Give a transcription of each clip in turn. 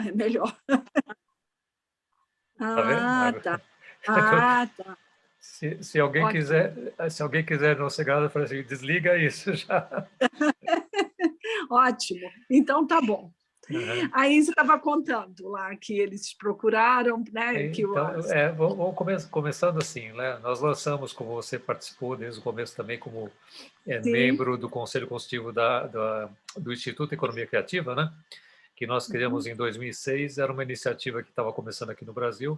É melhor. Tá vendo? Ah, tá. Ah, tá. Se alguém Ótimo. quiser no segredo, eu falo assim, desliga isso já. Ótimo. Então tá bom. Uhum. Aí você estava contando lá que eles procuraram, né, que o Então, vamos começando assim, né? Nós lançamos, como você participou desde o começo também, como sim. membro do Conselho Consultivo do Instituto Economia Criativa, né? Que nós criamos Uhum. em 2006, era uma iniciativa que estava começando aqui no Brasil,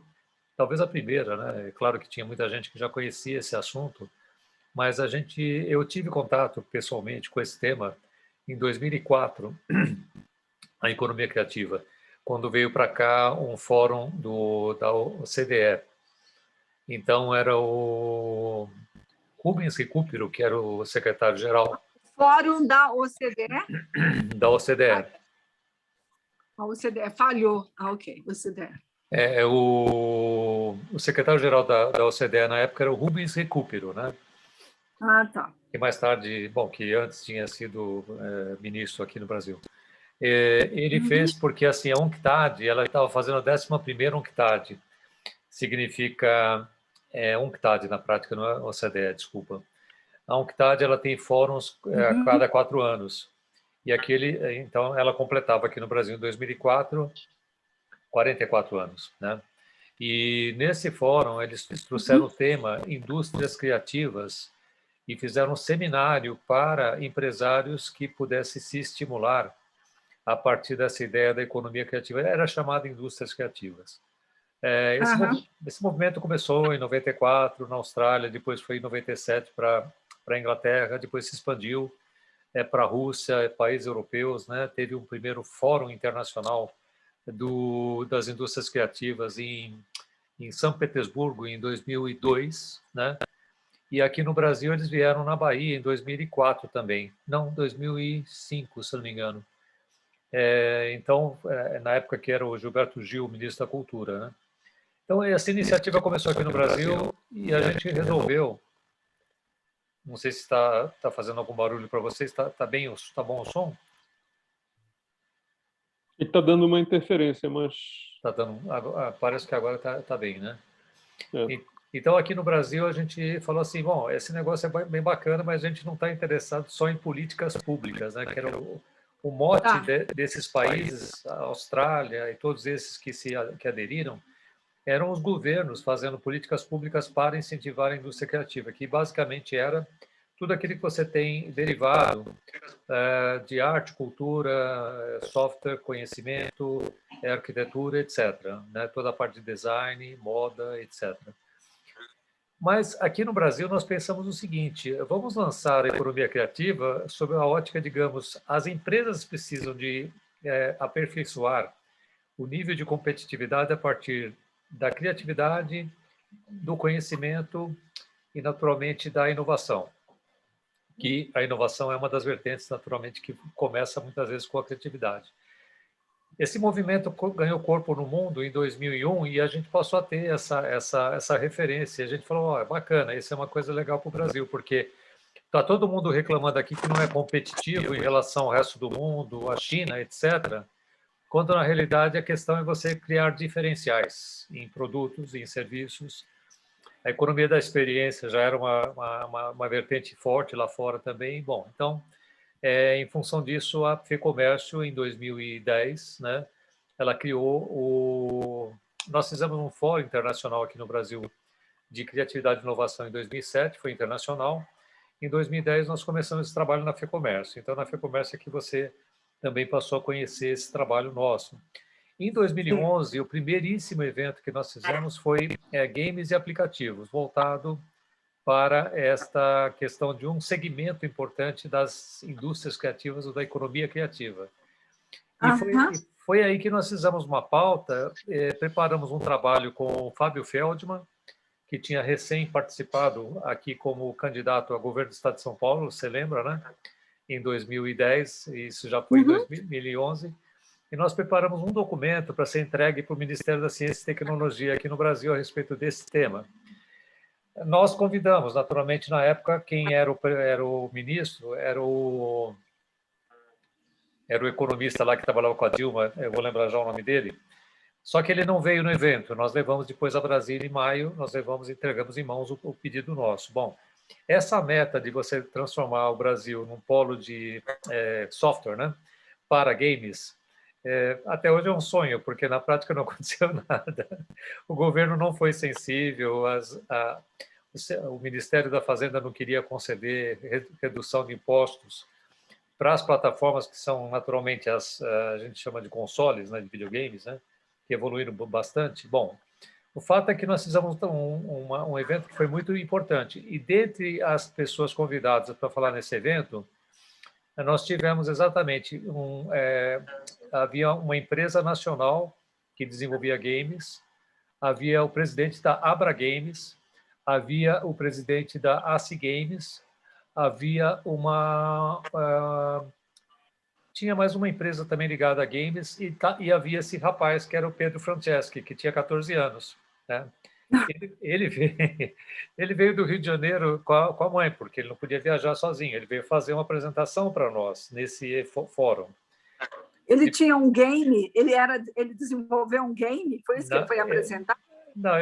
talvez a primeira, né? É claro que tinha muita gente que já conhecia esse assunto, mas eu tive contato pessoalmente com esse tema em 2004, a economia criativa, quando veio para cá um fórum da OCDE. Então era o Rubens Recupero, que era o secretário-geral Fórum da OCDE? da OCDE. A OCDE falhou. Ah, ok, OCDE. O secretário-geral da OCDE na época era o Rubens Recupero, né? Ah, tá. Que mais tarde, bom, que antes tinha sido ministro aqui no Brasil. Ele Uhum. fez porque assim a UNCTAD, ela estava fazendo a 11ª UNCTAD, significa UNCTAD na prática, não é OCDE, desculpa. A UNCTAD ela tem fóruns a Uhum. cada 4 anos. E então ela completava aqui no Brasil em 2004 44 anos, né? E nesse fórum eles trouxeram o Uhum. tema indústrias criativas e fizeram um seminário para empresários que pudessem se estimular a partir dessa ideia da economia criativa. Era chamada indústrias criativas. Aham. Esse movimento começou em 94 na Austrália, depois foi em 97 para a Inglaterra, depois se expandiu para a Rússia, países europeus, né? Teve um primeiro fórum internacional das indústrias criativas em São Petersburgo em 2002, né? E aqui no Brasil eles vieram na Bahia em 2004 também, não, 2005, se não me engano. Então, na época que era o Gilberto Gil, ministro da Cultura, né? Então, essa iniciativa começou aqui no Brasil e a gente resolveu, não sei se está fazendo algum barulho para vocês, tá bom o som? E está dando uma interferência, mas... Tá dando, parece que agora tá bem, né? É. Então, aqui no Brasil, a gente falou assim, bom, esse negócio é bem bacana, mas a gente não está interessado só em políticas públicas, né? Que era o mote Tá. desses países, a Austrália e todos esses que aderiram, eram os governos fazendo políticas públicas para incentivar a indústria criativa, que basicamente era tudo aquilo que você tem derivado de arte, cultura, software, conhecimento, arquitetura, etc. Né? Toda a parte de design, moda, etc. Mas aqui no Brasil nós pensamos o seguinte: vamos lançar a economia criativa sob a ótica, digamos, as empresas precisam de aperfeiçoar o nível de competitividade a partir da criatividade, do conhecimento e, naturalmente, da inovação. Que a inovação é uma das vertentes, naturalmente, que começa muitas vezes com a criatividade. Esse movimento ganhou corpo no mundo em 2001 e a gente passou a ter essa referência. A gente falou, oh, é bacana, isso é uma coisa legal para o Brasil, porque está todo mundo reclamando aqui que não é competitivo em relação ao resto do mundo, a China, etc., quando na realidade a questão é você criar diferenciais em produtos, em serviços. A economia da experiência já era uma vertente forte lá fora também. Bom, então, em função disso, a FEComércio, em 2010, né, ela criou Nós fizemos um fórum internacional aqui no Brasil de criatividade e inovação em 2007, foi internacional. Em 2010, nós começamos esse trabalho na FEComércio. Então, na FEComércio é que você também passou a conhecer esse trabalho nosso. Em 2011, o primeiríssimo evento que nós fizemos foi Games e Aplicativos, voltado para esta questão de um segmento importante das indústrias criativas ou da economia criativa. E Aham. foi aí que nós fizemos uma pauta, preparamos um trabalho com o Fábio Feldman, que tinha recém participado aqui como candidato a governo do Estado de São Paulo, você lembra, né? Em 2010, isso já foi em Uhum. 2011, e nós preparamos um documento para ser entregue para o Ministério da Ciência e Tecnologia aqui no Brasil a respeito desse tema. Nós convidamos, naturalmente, na época, quem era o ministro, era o era o economista lá que trabalhava com a Dilma, eu vou lembrar já o nome dele. Só que ele não veio no evento. Nós levamos depois a Brasília em maio, nós entregamos em mãos o pedido nosso. Bom, essa meta de você transformar o Brasil num polo de software, né, para games, até hoje é um sonho, porque na prática não aconteceu nada. O governo não foi sensível, o Ministério da Fazenda não queria conceder redução de impostos para as plataformas que são naturalmente a gente chama de consoles, né, de videogames, né, que evoluíram bastante. Bom, o fato é que nós fizemos um evento que foi muito importante. E dentre as pessoas convidadas para falar nesse evento, nós tivemos exatamente havia uma empresa nacional que desenvolvia games, havia o presidente da Abra Games, havia o presidente da ACI Games, havia tinha mais uma empresa também ligada a games e havia esse rapaz que era o Pedro Franceschi, que tinha 14 anos, né? Ele veio do Rio de Janeiro com a mãe, porque ele não podia viajar sozinho. Ele veio fazer uma apresentação para nós nesse fórum. Ele tinha um game, ele desenvolveu um game, foi isso que ele foi apresentar? Não,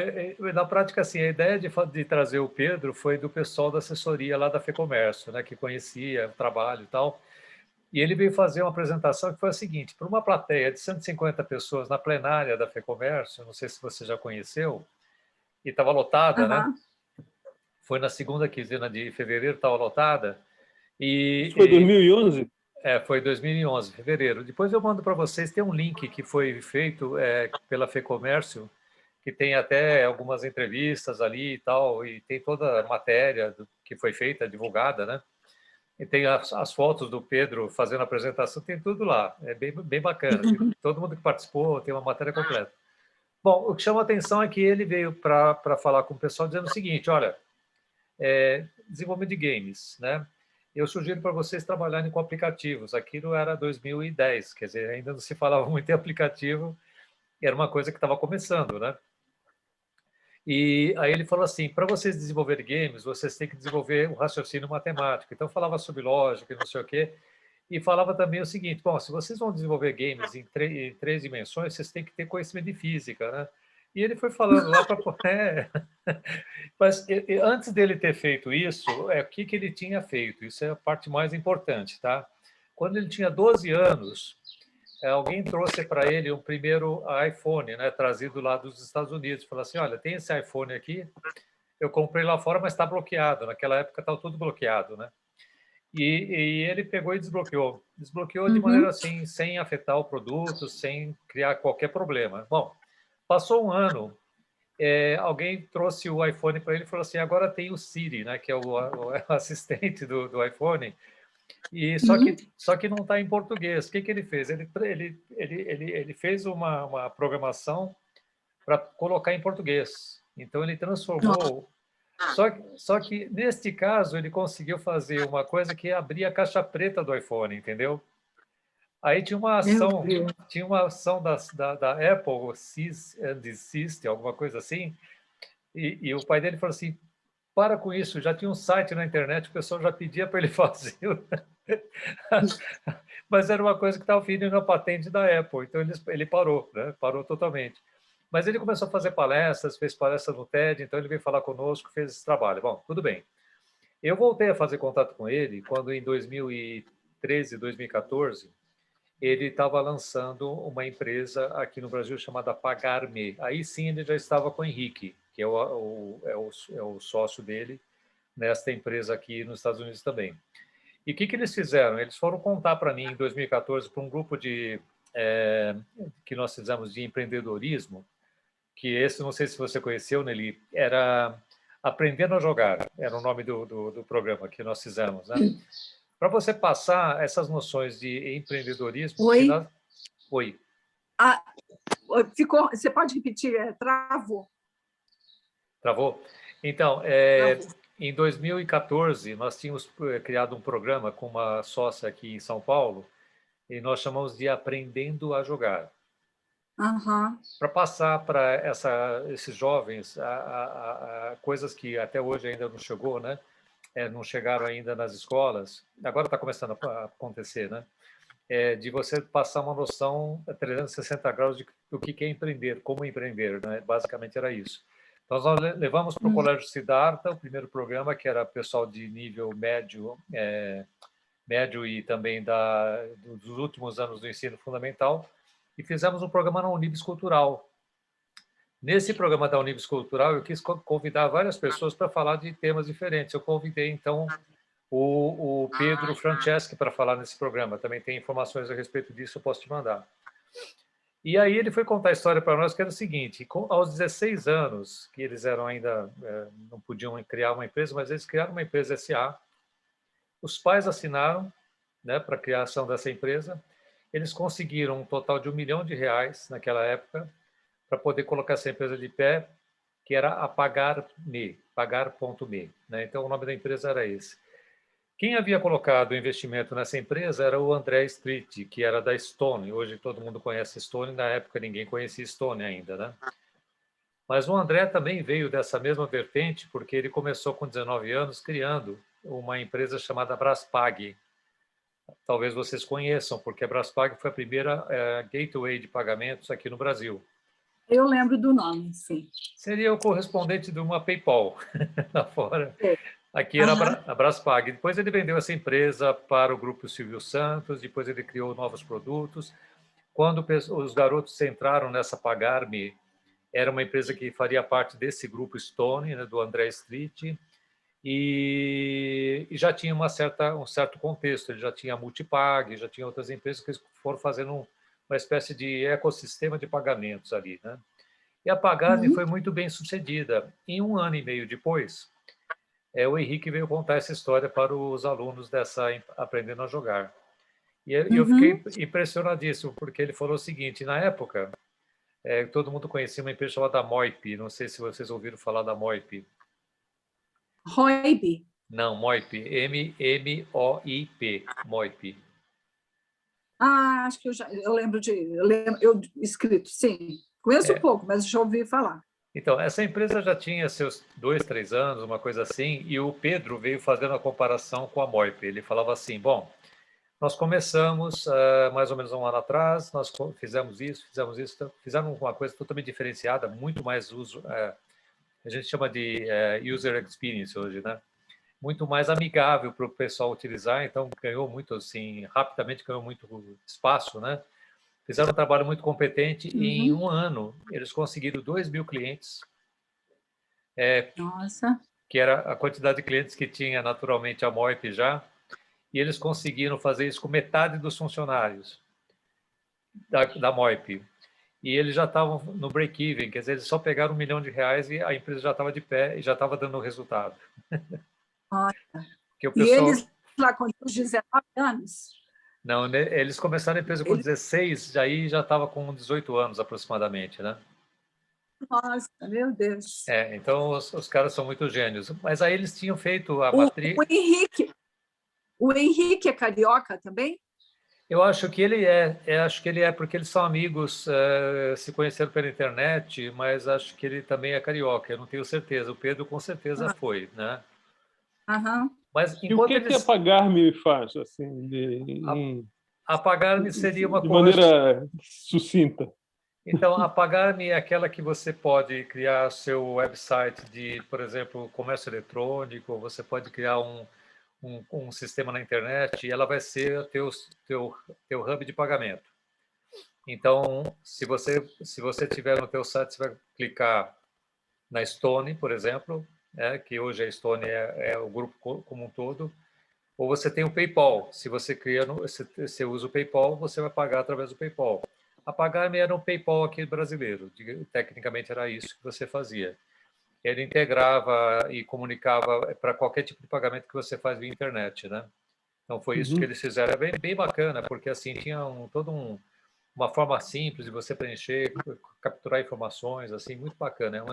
na prática, assim, a ideia de trazer o Pedro foi do pessoal da assessoria lá da FEComércio, né, que conhecia o trabalho e tal. E ele veio fazer uma apresentação que foi a seguinte: para uma plateia de 150 pessoas na plenária da FEComércio, não sei se você já conheceu, e estava lotada, né? Foi na segunda quinzena de fevereiro, estava lotada. Isso foi 2011? Foi 2011, fevereiro. Depois eu mando para vocês, tem um link que foi feito pela FEComércio, que tem até algumas entrevistas ali e tal, e tem toda a matéria que foi feita, divulgada, né? E tem as fotos do Pedro fazendo a apresentação, tem tudo lá. É bem bacana. Todo mundo que participou tem uma matéria completa. Bom, o que chama a atenção é que ele veio para falar com o pessoal dizendo o seguinte: olha, desenvolvimento de games, né? Eu sugiro para vocês trabalharem com aplicativos. Aquilo era 2010, quer dizer, ainda não se falava muito em aplicativo, era uma coisa que estava começando, né? E aí ele falou assim: para vocês desenvolverem games, vocês têm que desenvolver o raciocínio matemático. Então falava sobre lógica e não sei o quê. E falava também o seguinte: bom, se vocês vão desenvolver games em três dimensões, vocês têm que ter conhecimento de física, né? E ele foi falando lá para... Mas antes dele ter feito isso, o que ele tinha feito? Isso é a parte mais importante, tá? Quando ele tinha 12 anos, alguém trouxe para ele um primeiro iPhone, né, trazido lá dos Estados Unidos. Falou assim: olha, tem esse iPhone aqui, eu comprei lá fora, mas está bloqueado. Naquela época estava tudo bloqueado, né? E ele pegou e desbloqueou. Desbloqueou de maneira assim, sem afetar o produto, sem criar qualquer problema. Bom, passou um ano, alguém trouxe o iPhone para ele e falou assim: agora tem o Siri, né, que é o assistente do iPhone, e só que não está em português. O que ele fez? Ele fez uma programação para colocar em português. Então ele transformou. Só que neste caso ele conseguiu fazer uma coisa que abria a caixa preta do iPhone, entendeu? Aí tinha uma ação da Apple, Cease and Desist, alguma coisa assim, e o pai dele falou assim: para com isso, já tinha um site na internet, o pessoal já pedia para ele fazer. Mas era uma coisa que estava ferindo a patente da Apple, então ele parou, né? Parou totalmente. Mas ele começou a fazer palestras, fez palestras no TED, então ele veio falar conosco, fez esse trabalho. Bom, tudo bem. Eu voltei a fazer contato com ele quando, em 2013, 2014, ele estava lançando uma empresa aqui no Brasil chamada Pagar.me. Aí sim ele já estava com o Henrique, que é o sócio dele nesta empresa aqui nos Estados Unidos também. E o que eles fizeram? Eles foram contar para mim, em 2014, para um grupo que nós fizemos de empreendedorismo, que esse, não sei se você conheceu, Nelly, era Aprendendo a Jogar, era o nome do programa que nós fizemos, né? Para você passar essas noções de empreendedorismo... Oi? Oi. Você pode repetir? Travou. Travou? Então, em 2014, nós tínhamos criado um programa com uma sócia aqui em São Paulo, e nós chamamos de Aprendendo a Jogar. Para passar para esses jovens coisas que até hoje ainda não chegou, né? Não chegaram ainda nas escolas. Agora está começando a acontecer, né? de você passar uma noção a 360 graus do que é empreender, como empreender, né? Basicamente era isso. Então, nós levamos para o Colégio Siddhartha, o primeiro programa, que era pessoal de nível médio, médio e também dos últimos anos do ensino fundamental, e fizemos um programa na Unibis Cultural. Nesse programa da Unibis Cultural, eu quis convidar várias pessoas para falar de temas diferentes. Eu convidei, então, o Pedro Franceschi para falar nesse programa. Também tem informações a respeito disso, eu posso te mandar. E aí ele foi contar a história para nós, que era o seguinte: aos 16 anos, que eles eram ainda, não podiam criar uma empresa, mas eles criaram uma empresa SA. Os pais assinaram, né, para a criação dessa empresa. Eles conseguiram um total de R$1 milhão naquela época, para poder colocar essa empresa de pé, que era a Pagar.me, pagar.me, né? Então, o nome da empresa era esse. Quem havia colocado o investimento nessa empresa era o André Street, que era da Stone. Hoje todo mundo conhece Stone, na época ninguém conhecia Stone ainda, né? Mas o André também veio dessa mesma vertente, porque ele começou com 19 anos criando uma empresa chamada Braspag. Talvez vocês conheçam, porque a Braspag foi a primeira gateway de pagamentos aqui no Brasil. Eu lembro do nome, sim. Seria o correspondente de uma PayPal lá fora. É. Aqui era a Braspag. Depois ele vendeu essa empresa para o grupo Silvio Santos, depois ele criou novos produtos. Quando os garotos entraram nessa Pagar.me, era uma empresa que faria parte desse grupo Stone, né, do André Street, e já tinha um certo contexto. Ele já tinha a Multipag, já tinha outras empresas que foram fazendo uma espécie de ecossistema de pagamentos ali, né? E a Pagar.me foi muito bem sucedida. Em 1 ano e meio depois, o Henrique veio contar essa história para os alunos dessa Aprendendo a Jogar. E eu fiquei impressionadíssimo, porque ele falou o seguinte: na época, todo mundo conhecia uma empresa chamada Moip. Não sei se vocês ouviram falar da Moip. Moip? Não, Moip. M-M-O-I-P. Moip. Acho que eu lembro eu escrito, sim. Conheço pouco, mas já ouvi falar. Então, essa empresa já tinha seus 2, 3 anos, uma coisa assim, e o Pedro veio fazendo a comparação com a Moip. Ele falava assim: bom, nós começamos mais ou menos 1 ano atrás, nós fizemos isso, fizemos uma coisa totalmente diferenciada, muito mais uso, a gente chama de user experience hoje, né? Muito mais amigável para o pessoal utilizar, então ganhou muito, assim, rapidamente ganhou muito espaço, né? Fizeram um trabalho muito competente e em 1 ano eles conseguiram 2.000 clientes. Nossa! Que era a quantidade de clientes que tinha naturalmente a Moip já, e eles conseguiram fazer isso com metade dos funcionários da Moip. E eles já estavam no break-even, quer dizer, eles só pegaram R$1 milhão e a empresa já estava de pé e já estava dando resultado. Que o pessoal... E eles lá com os 19 anos? Não, eles começaram a empresa com 16, aí já estava com 18 anos aproximadamente, né? Nossa, meu Deus. Então os caras são muito gênios. Mas aí eles tinham feito a matrícula... O Henrique é carioca também? Eu acho que ele acho que ele é, porque eles são amigos, se conheceram pela internet, mas acho que ele também é carioca, eu não tenho certeza. O Pedro com certeza foi, né? Mas e o que a Pagar.me faz? Assim, a Pagar.me seria uma coisa... De maneira sucinta. Então, a Pagar.me é aquela que você pode criar seu website de, por exemplo, comércio eletrônico, você pode criar um sistema na internet e ela vai ser teu hub de pagamento. Então, se você tiver no teu site, você vai clicar na Stone, por exemplo, que hoje a Stone é o grupo como um todo, ou você tem o PayPal. Se você você usa o PayPal, você vai pagar através do PayPal. A Pagar.me era um PayPal aqui brasileiro, tecnicamente era isso que você fazia. Ele integrava e comunicava para qualquer tipo de pagamento que você faz via internet, né? Então foi isso que eles fizeram. É bem bacana, porque assim tinha uma forma simples de você preencher, capturar informações, assim, muito bacana.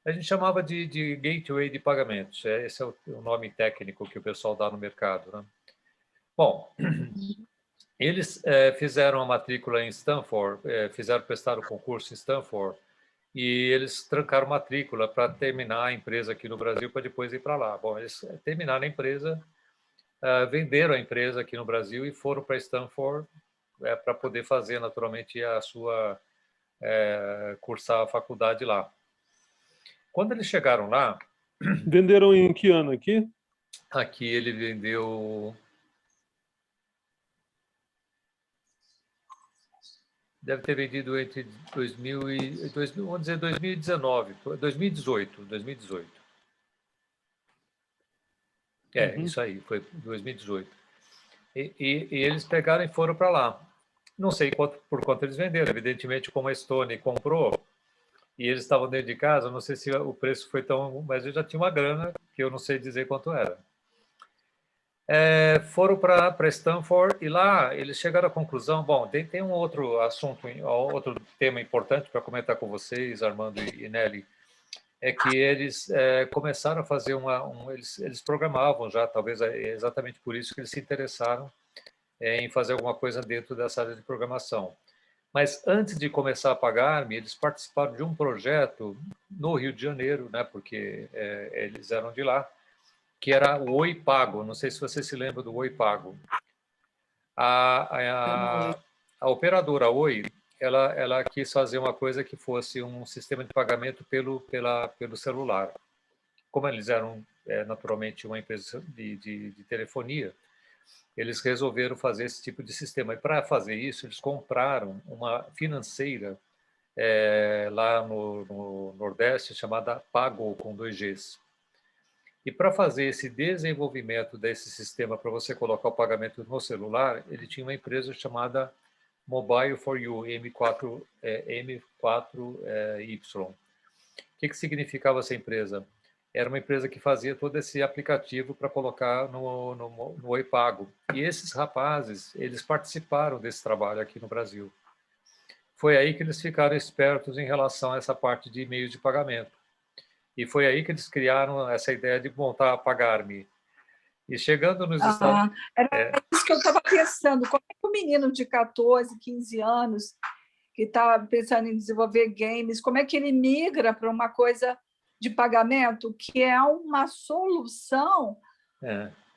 A gente chamava de gateway de pagamentos. Esse é o nome técnico que o pessoal dá no mercado, né? Bom, eles fizeram a matrícula em Stanford, prestaram o concurso em Stanford, e eles trancaram matrícula para terminar a empresa aqui no Brasil, para depois ir para lá. Bom, eles terminaram a empresa, venderam a empresa aqui no Brasil e foram para Stanford para poder fazer, naturalmente, a sua cursar a faculdade lá. Quando eles chegaram lá, Venderam em que ano aqui? aqui ele vendeu, deve ter vendido entre 2000 e 2000, vamos dizer 2019, 2018. Isso aí, foi 2018. E eles pegaram e foram para lá. Não sei por quanto eles venderam. Evidentemente, como a Stone comprou e eles estavam dentro de casa, não sei se o preço foi tão... Mas eu já tinha uma grana que eu não sei dizer quanto era. Foram para Stanford e lá eles chegaram à conclusão... Bom, tem um outro assunto, outro tema importante para comentar com vocês, Armando e Nelly, é que eles começaram a fazer eles programavam já, talvez é exatamente por isso que eles se interessaram em fazer alguma coisa dentro dessa área de programação. Mas antes de começar a pagar-me, eles participaram de um projeto no Rio de Janeiro, né, porque eles eram de lá, que era o Oi Pago. Não sei se você se lembra do Oi Pago. A operadora Oi, ela quis fazer uma coisa que fosse um sistema de pagamento pelo celular. Como eles eram naturalmente uma empresa de telefonia, eles resolveram fazer esse tipo de sistema. E para fazer isso, eles compraram uma financeira lá no Nordeste chamada Pago, com 2 Gs. E para fazer esse desenvolvimento desse sistema para você colocar o pagamento no celular, ele tinha uma empresa chamada Mobile for You, M4Y. O que significava essa empresa? Era uma empresa que fazia todo esse aplicativo para colocar no Oi Pago. E esses rapazes, eles participaram desse trabalho aqui no Brasil. Foi aí que eles ficaram espertos em relação a essa parte de meios de pagamento. E foi aí que eles criaram essa ideia de montar a Pagar.me. E chegando nos Estados Unidos... Era isso que eu estava pensando. Como é que um menino de 14, 15 anos, que estava pensando em desenvolver games, como é que ele migra para uma coisa de pagamento, que é uma solução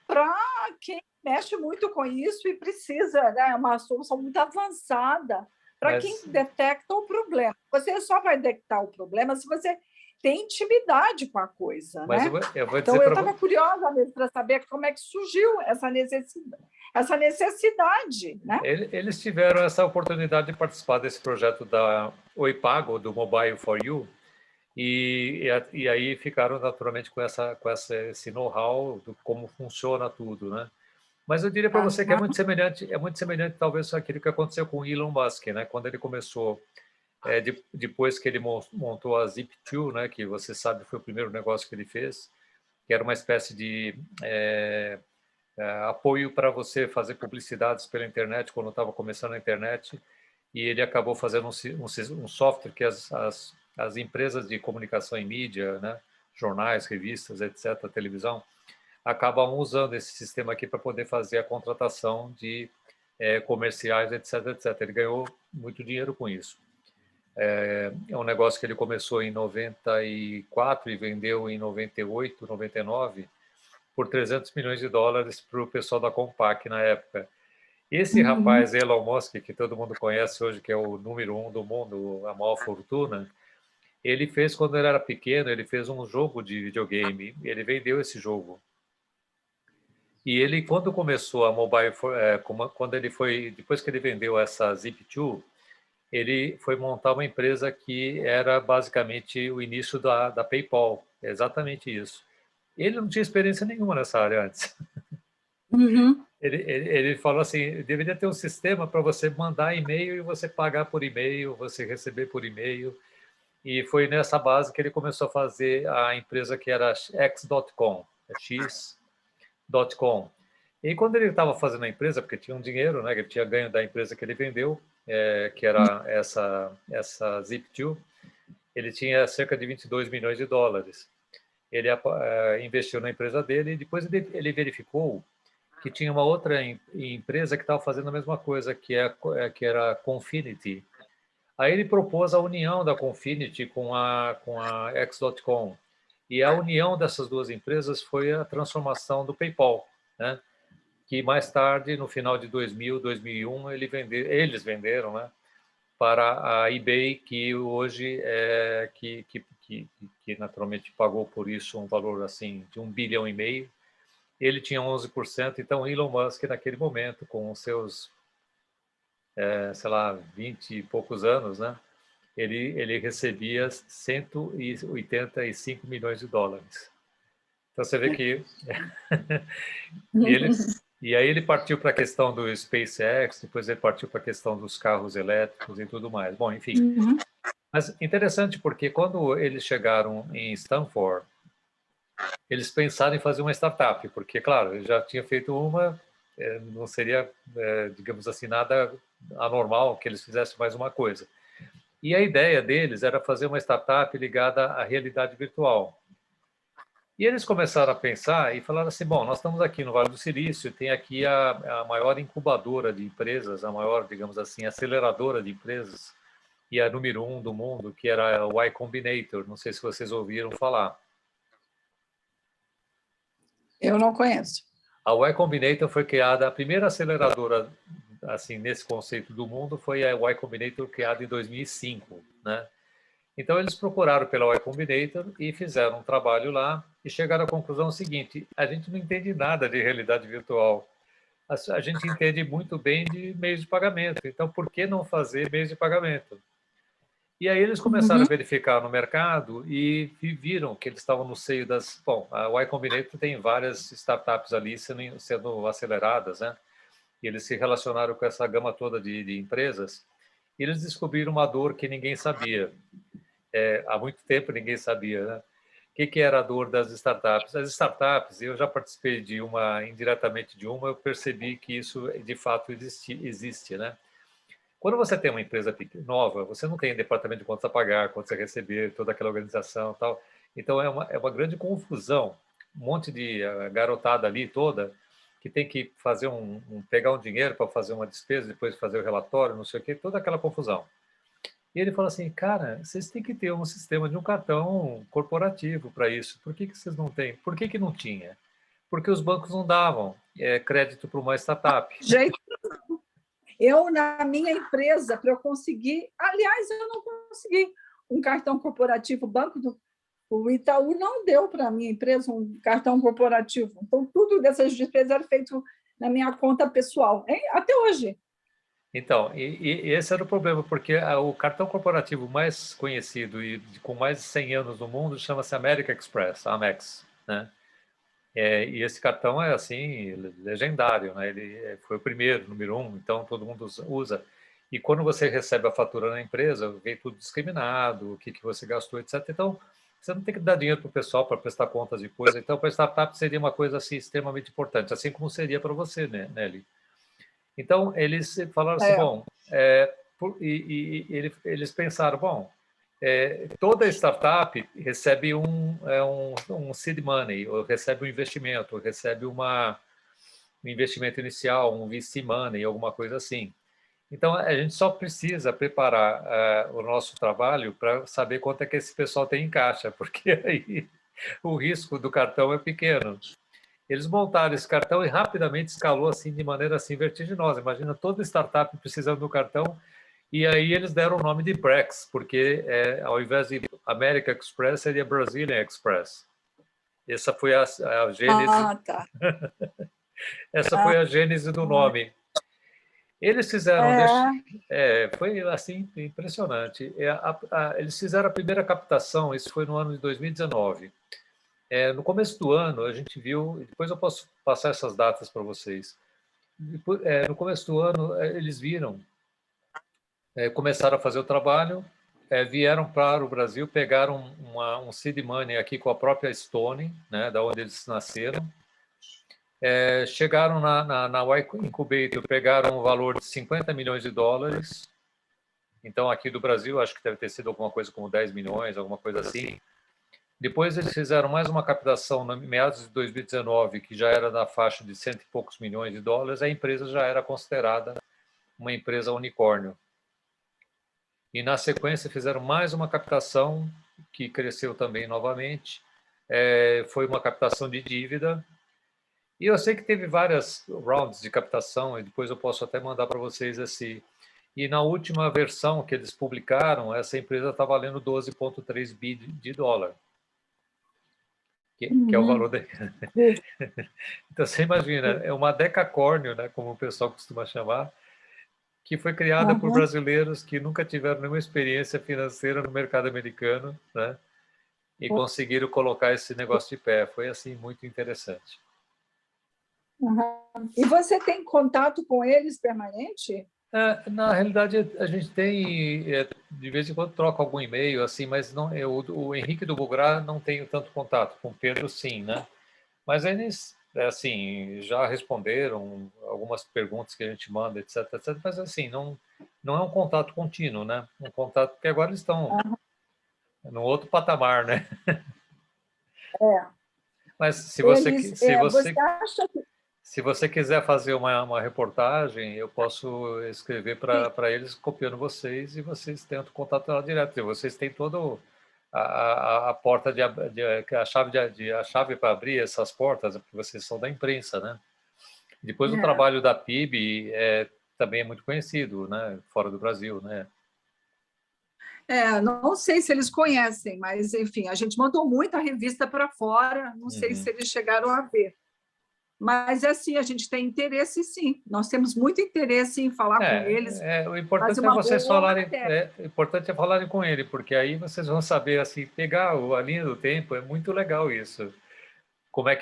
para quem mexe muito com isso e precisa, né? Uma solução muito avançada para quem detecta o problema. Você só vai detectar o problema se você tem intimidade com a coisa, né? Então, eu estava curiosa mesmo para saber como é que surgiu essa necessidade, né? Eles tiveram essa oportunidade de participar desse projeto da Oi Pago, do Mobile for You, e aí ficaram naturalmente com esse know-how de como funciona tudo, né? Mas eu diria para você que é muito semelhante talvez àquilo que aconteceu com o Elon Musk, né? Quando ele começou, depois que ele montou a Zip2, né? Que você sabe foi o primeiro negócio que ele fez, que era uma espécie de apoio para você fazer publicidades pela internet quando estava começando a internet, e ele acabou fazendo um software que as empresas de comunicação em mídia, né? Jornais, revistas, etc., televisão, acabam usando esse sistema aqui para poder fazer a contratação de comerciais, etc., etc. Ele ganhou muito dinheiro com isso. É um negócio que ele começou em 94 e vendeu em 98, 99, por 300 milhões de dólares para o pessoal da Compaq na época. Esse rapaz, Elon Musk, que todo mundo conhece hoje, que é o número 1 do mundo, a maior fortuna, ele fez, quando ele era pequeno, ele fez um jogo de videogame, ele vendeu esse jogo. E ele, quando começou a Mobile, quando ele foi, depois que ele vendeu essa Zip2, ele foi montar uma empresa que era basicamente o início da PayPal, é exatamente isso. Ele não tinha experiência nenhuma nessa área antes. Ele falou assim, deveria ter um sistema para você mandar e-mail e você pagar por e-mail, você receber por e-mail. E foi nessa base que ele começou a fazer a empresa que era X.com, X.com. E quando ele estava fazendo a empresa, porque tinha um dinheiro, né, que ele tinha ganho da empresa que ele vendeu, que era essa Zip2, ele tinha cerca de 22 milhões de dólares. Ele investiu na empresa dele e depois ele verificou que tinha uma outra empresa que estava fazendo a mesma coisa, que era a Confinity. Aí ele propôs a união da Confinity com a X.com. E a união dessas duas empresas foi a transformação do PayPal, né? que mais tarde, no final de 2000, 2001, eles venderam, né, para a eBay, que hoje que naturalmente pagou por isso um valor assim de 1,5 bilhão. Ele tinha 11%, então Elon Musk naquele momento, com os seus, sei lá, 20 e poucos anos, né, ele recebia 185 milhões de dólares. Então você vê que ele, e aí ele partiu para a questão do SpaceX, depois ele partiu para a questão dos carros elétricos e tudo mais. Bom, enfim. Mas interessante porque quando eles chegaram em Stanford, eles pensaram em fazer uma startup, porque, claro, ele já tinha feito uma, não seria, digamos assim, nada anormal que eles fizessem mais uma coisa. E a ideia deles era fazer uma startup ligada à realidade virtual. E eles começaram a pensar e falaram assim, bom, nós estamos aqui no Vale do Silício, tem aqui a maior incubadora de empresas, a maior, digamos assim, aceleradora de empresas, e a número 1 do mundo, que era a Y Combinator. Não sei se vocês ouviram falar. Eu não conheço. A Y Combinator foi criada, a primeira aceleradora, assim, nesse conceito do mundo, foi a Y Combinator criada em 2005, né? Então, eles procuraram pela Y Combinator e fizeram um trabalho lá e chegaram à conclusão seguinte: a gente não entende nada de realidade virtual. A gente entende muito bem de meios de pagamento. Então, por que não fazer meios de pagamento? E aí eles começaram a verificar no mercado e viram que eles estavam no seio das... Bom, a Y Combinator tem várias startups ali sendo aceleradas, né? E eles se relacionaram com essa gama toda de empresas e eles descobriram uma dor que ninguém sabia. Há muito tempo ninguém sabia, né? O que era a dor das startups? As startups, eu já participei de uma, indiretamente de uma, eu percebi que isso de fato existe, né? Quando você tem uma empresa nova, você não tem departamento de contas a pagar, contas a receber, toda aquela organização e tal. Então, é uma grande confusão. Um monte de garotada ali toda que tem que fazer pegar um dinheiro para fazer uma despesa, depois fazer o relatório, não sei o quê, toda aquela confusão. E ele falou assim, cara, vocês têm que ter um sistema de um cartão corporativo para isso. Por que vocês não têm? Por que não tinha? Porque os bancos não davam crédito para uma startup. Jeito. Eu, na minha empresa, para eu conseguir... Aliás, eu não consegui um cartão corporativo. O Itaú não deu para a minha empresa um cartão corporativo. Então, tudo dessas despesas era feito na minha conta pessoal, hein? Até hoje. Então, e esse era o problema, porque o cartão corporativo mais conhecido e com mais de 100 anos no mundo chama-se American Express, Amex, né? E esse cartão é, assim, legendário, né? Ele foi o primeiro, número 1, então todo mundo usa. E quando você recebe a fatura na empresa, vem tudo discriminado, o que você gastou, etc. Então, você não tem que dar dinheiro para o pessoal para prestar contas de coisa. Então, para a startup seria uma coisa assim, extremamente importante, assim como seria para você, né, Nelly? Então, eles falaram assim, bom, eles pensaram, bom, toda startup recebe um seed money, ou recebe um investimento, ou recebe um investimento inicial, um VC money, alguma coisa assim. Então, a gente só precisa preparar o nosso trabalho para saber quanto é que esse pessoal tem em caixa, porque aí o risco do cartão é pequeno. Eles montaram esse cartão e rapidamente escalou assim de maneira assim vertiginosa. Imagina toda startup precisando do cartão. E aí eles deram o nome de Brex, porque ao invés de American Express, seria Brazilian Express. Essa foi a gênese. Tá. Essa foi a gênese do nome. Eles fizeram... foi assim, impressionante. Eles fizeram a primeira captação, isso foi no ano de 2019. No começo do ano, a gente viu, depois eu posso passar essas datas para vocês. No começo do ano, eles viram, começaram a fazer o trabalho, vieram para o Brasil, pegaram um seed money aqui com a própria Stone, né, da onde eles nasceram. Chegaram na Y Incubator, pegaram um valor de 50 milhões de dólares. Então, aqui do Brasil, acho que deve ter sido alguma coisa como 10 milhões, alguma coisa assim. Depois eles fizeram mais uma captação em meados de 2019, que já era na faixa de 100 e poucos milhões de dólares, a empresa já era considerada uma empresa unicórnio. E na sequência fizeram mais uma captação, que cresceu também novamente, foi uma captação de dívida, E eu sei que teve várias rounds de captação, e depois eu posso até mandar para vocês esse. E na última versão que eles publicaram, essa empresa está valendo 12,3 bi de dólar, que é o valor da. Então você imagina, é uma decacórnio, né, como o pessoal costuma chamar, que foi criada por brasileiros que nunca tiveram nenhuma experiência financeira no mercado americano, né, e conseguiram colocar esse negócio de pé. Foi assim muito interessante. E você tem contato com eles permanente? Na realidade, a gente tem, de vez em quando troca algum e-mail, assim, mas não, o Henrique do Bugrá não tenho tanto contato, com o Pedro sim, né? Mas eles, assim, já responderam algumas perguntas que a gente manda, etc, etc, mas assim, não é um contato contínuo, né? Um contato, porque agora eles estão no outro patamar, né? Mas se você, Eles, se você você acha que Se você quiser fazer uma reportagem, eu posso escrever para eles copiando vocês e vocês tentam contato lá direto. E vocês têm todo a porta a chave a chave para abrir essas portas, porque vocês são da imprensa, né? Depois o trabalho da PIB também é muito conhecido, né? Fora do Brasil, né? não sei se eles conhecem, mas enfim, a gente mandou muita revista para fora, não sei se eles chegaram a ver. Mas assim, a gente tem interesse, sim. Nós temos muito interesse em falar com eles. O importante é vocês falarem, importante é falarem com ele, porque aí vocês vão saber assim, pegar a linha do tempo, é muito legal isso. Como é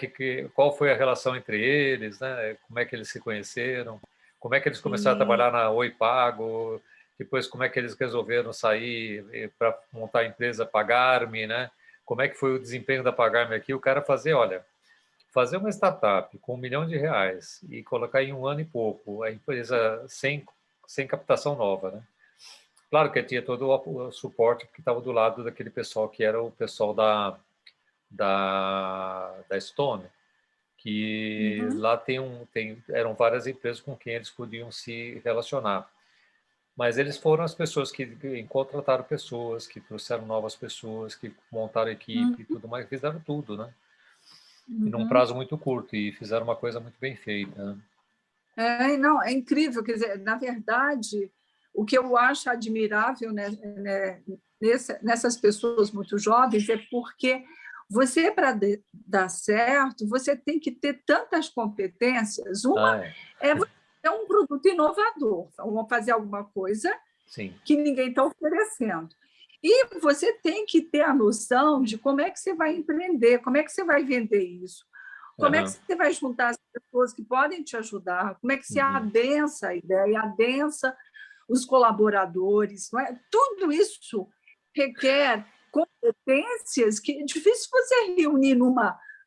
qual foi a relação entre eles, né? Como é que eles se conheceram, como é que eles começaram a trabalhar na Oi Pago, depois como é que eles resolveram sair para montar a empresa Pagar-me, né? Como é que foi o desempenho da Pagar-me aqui? O cara fazer uma startup com R$ 1 milhão e colocar em 1 ano e pouco a empresa sem captação nova, né? Claro que tinha todo o suporte porque estava do lado daquele pessoal que era o pessoal da Stone, que lá eram várias empresas com quem eles podiam se relacionar. Mas eles foram as pessoas que contrataram pessoas, que trouxeram novas pessoas, que montaram equipe e tudo mais, fizeram tudo, né? E num prazo muito curto, e fizeram uma coisa muito bem feita. Né? Não, é incrível. Quer dizer, na verdade, o que eu acho admirável, né, nessas pessoas muito jovens é porque você, para dar certo, você tem que ter tantas competências. Uma é você ter um produto inovador, vamos fazer alguma coisa que ninguém está oferecendo. E você tem que ter a noção de como é que você vai empreender, como é que você vai vender isso, como é que você vai juntar as pessoas que podem te ajudar, como é que você adensa a ideia, adensa os colaboradores. Não é? Tudo isso requer competências que é difícil você reunir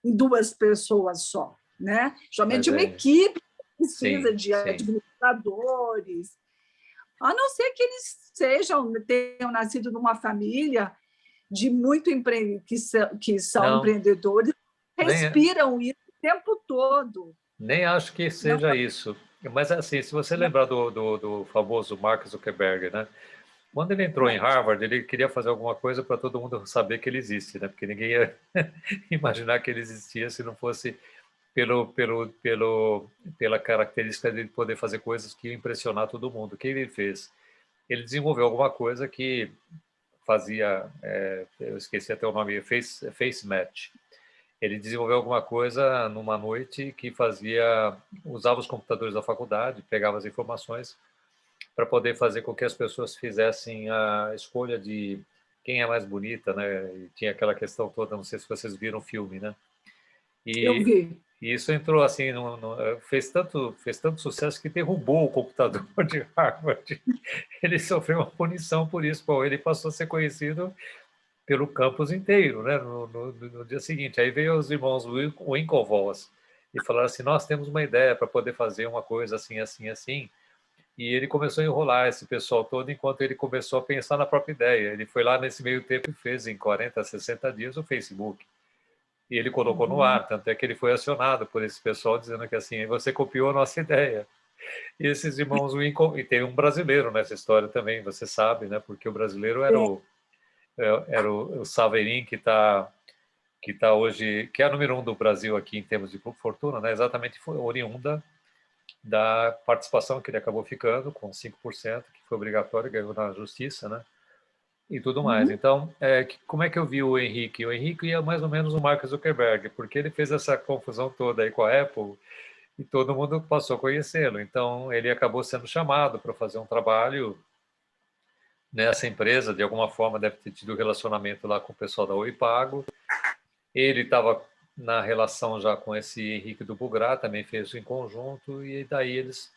em 2 pessoas só. Né? Geralmente uma equipe precisa de administradores, a não ser que eles tenham nascido numa família de muito que são empreendedores, respiram isso o tempo todo. Nem acho que seja isso. Mas, assim, se você lembrar do famoso Mark Zuckerberg, né? Quando ele entrou em Harvard, ele queria fazer alguma coisa para todo mundo saber que ele existe, né? Porque ninguém ia imaginar que ele existia se não fosse pela característica de poder fazer coisas que iam impressionar todo mundo. O que ele fez? Ele desenvolveu alguma coisa que fazia, eu esqueci até o nome, face match. Ele desenvolveu alguma coisa numa noite que usava os computadores da faculdade, pegava as informações para poder fazer com que as pessoas fizessem a escolha de quem é mais bonita, né? E tinha aquela questão toda, não sei se vocês viram o filme, né? Eu vi. E isso entrou assim, fez tanto sucesso que derrubou o computador de Harvard. Ele sofreu uma punição por isso. Bom, ele passou a ser conhecido pelo campus inteiro, né? No dia seguinte. Aí veio os irmãos Winklevoss e falaram assim: nós temos uma ideia para poder fazer uma coisa assim, assim, assim. E ele começou a enrolar esse pessoal todo enquanto ele começou a pensar na própria ideia. Ele foi lá nesse meio tempo e fez em 40, 60 dias o Facebook. E ele colocou no ar, tanto é que ele foi acionado por esse pessoal dizendo que assim, você copiou a nossa ideia. E esses irmãos Winklevoss, e tem um brasileiro nessa história também, você sabe, né? Porque o brasileiro era o Saverin, que está que está hoje, que é a número 1 do Brasil aqui em termos de fortuna, né? Exatamente foi oriunda da participação que ele acabou ficando, com 5%, que foi obrigatório, ganhou na justiça, né? E tudo mais. Então, como é que eu vi o Henrique? O Henrique é mais ou menos o Mark Zuckerberg, porque ele fez essa confusão toda aí com a Apple e todo mundo passou a conhecê-lo. Então, ele acabou sendo chamado para fazer um trabalho nessa empresa, de alguma forma deve ter tido relacionamento lá com o pessoal da Oi Pago. Ele estava na relação já com esse Henrique do Bugrá, também fez isso em conjunto, e daí eles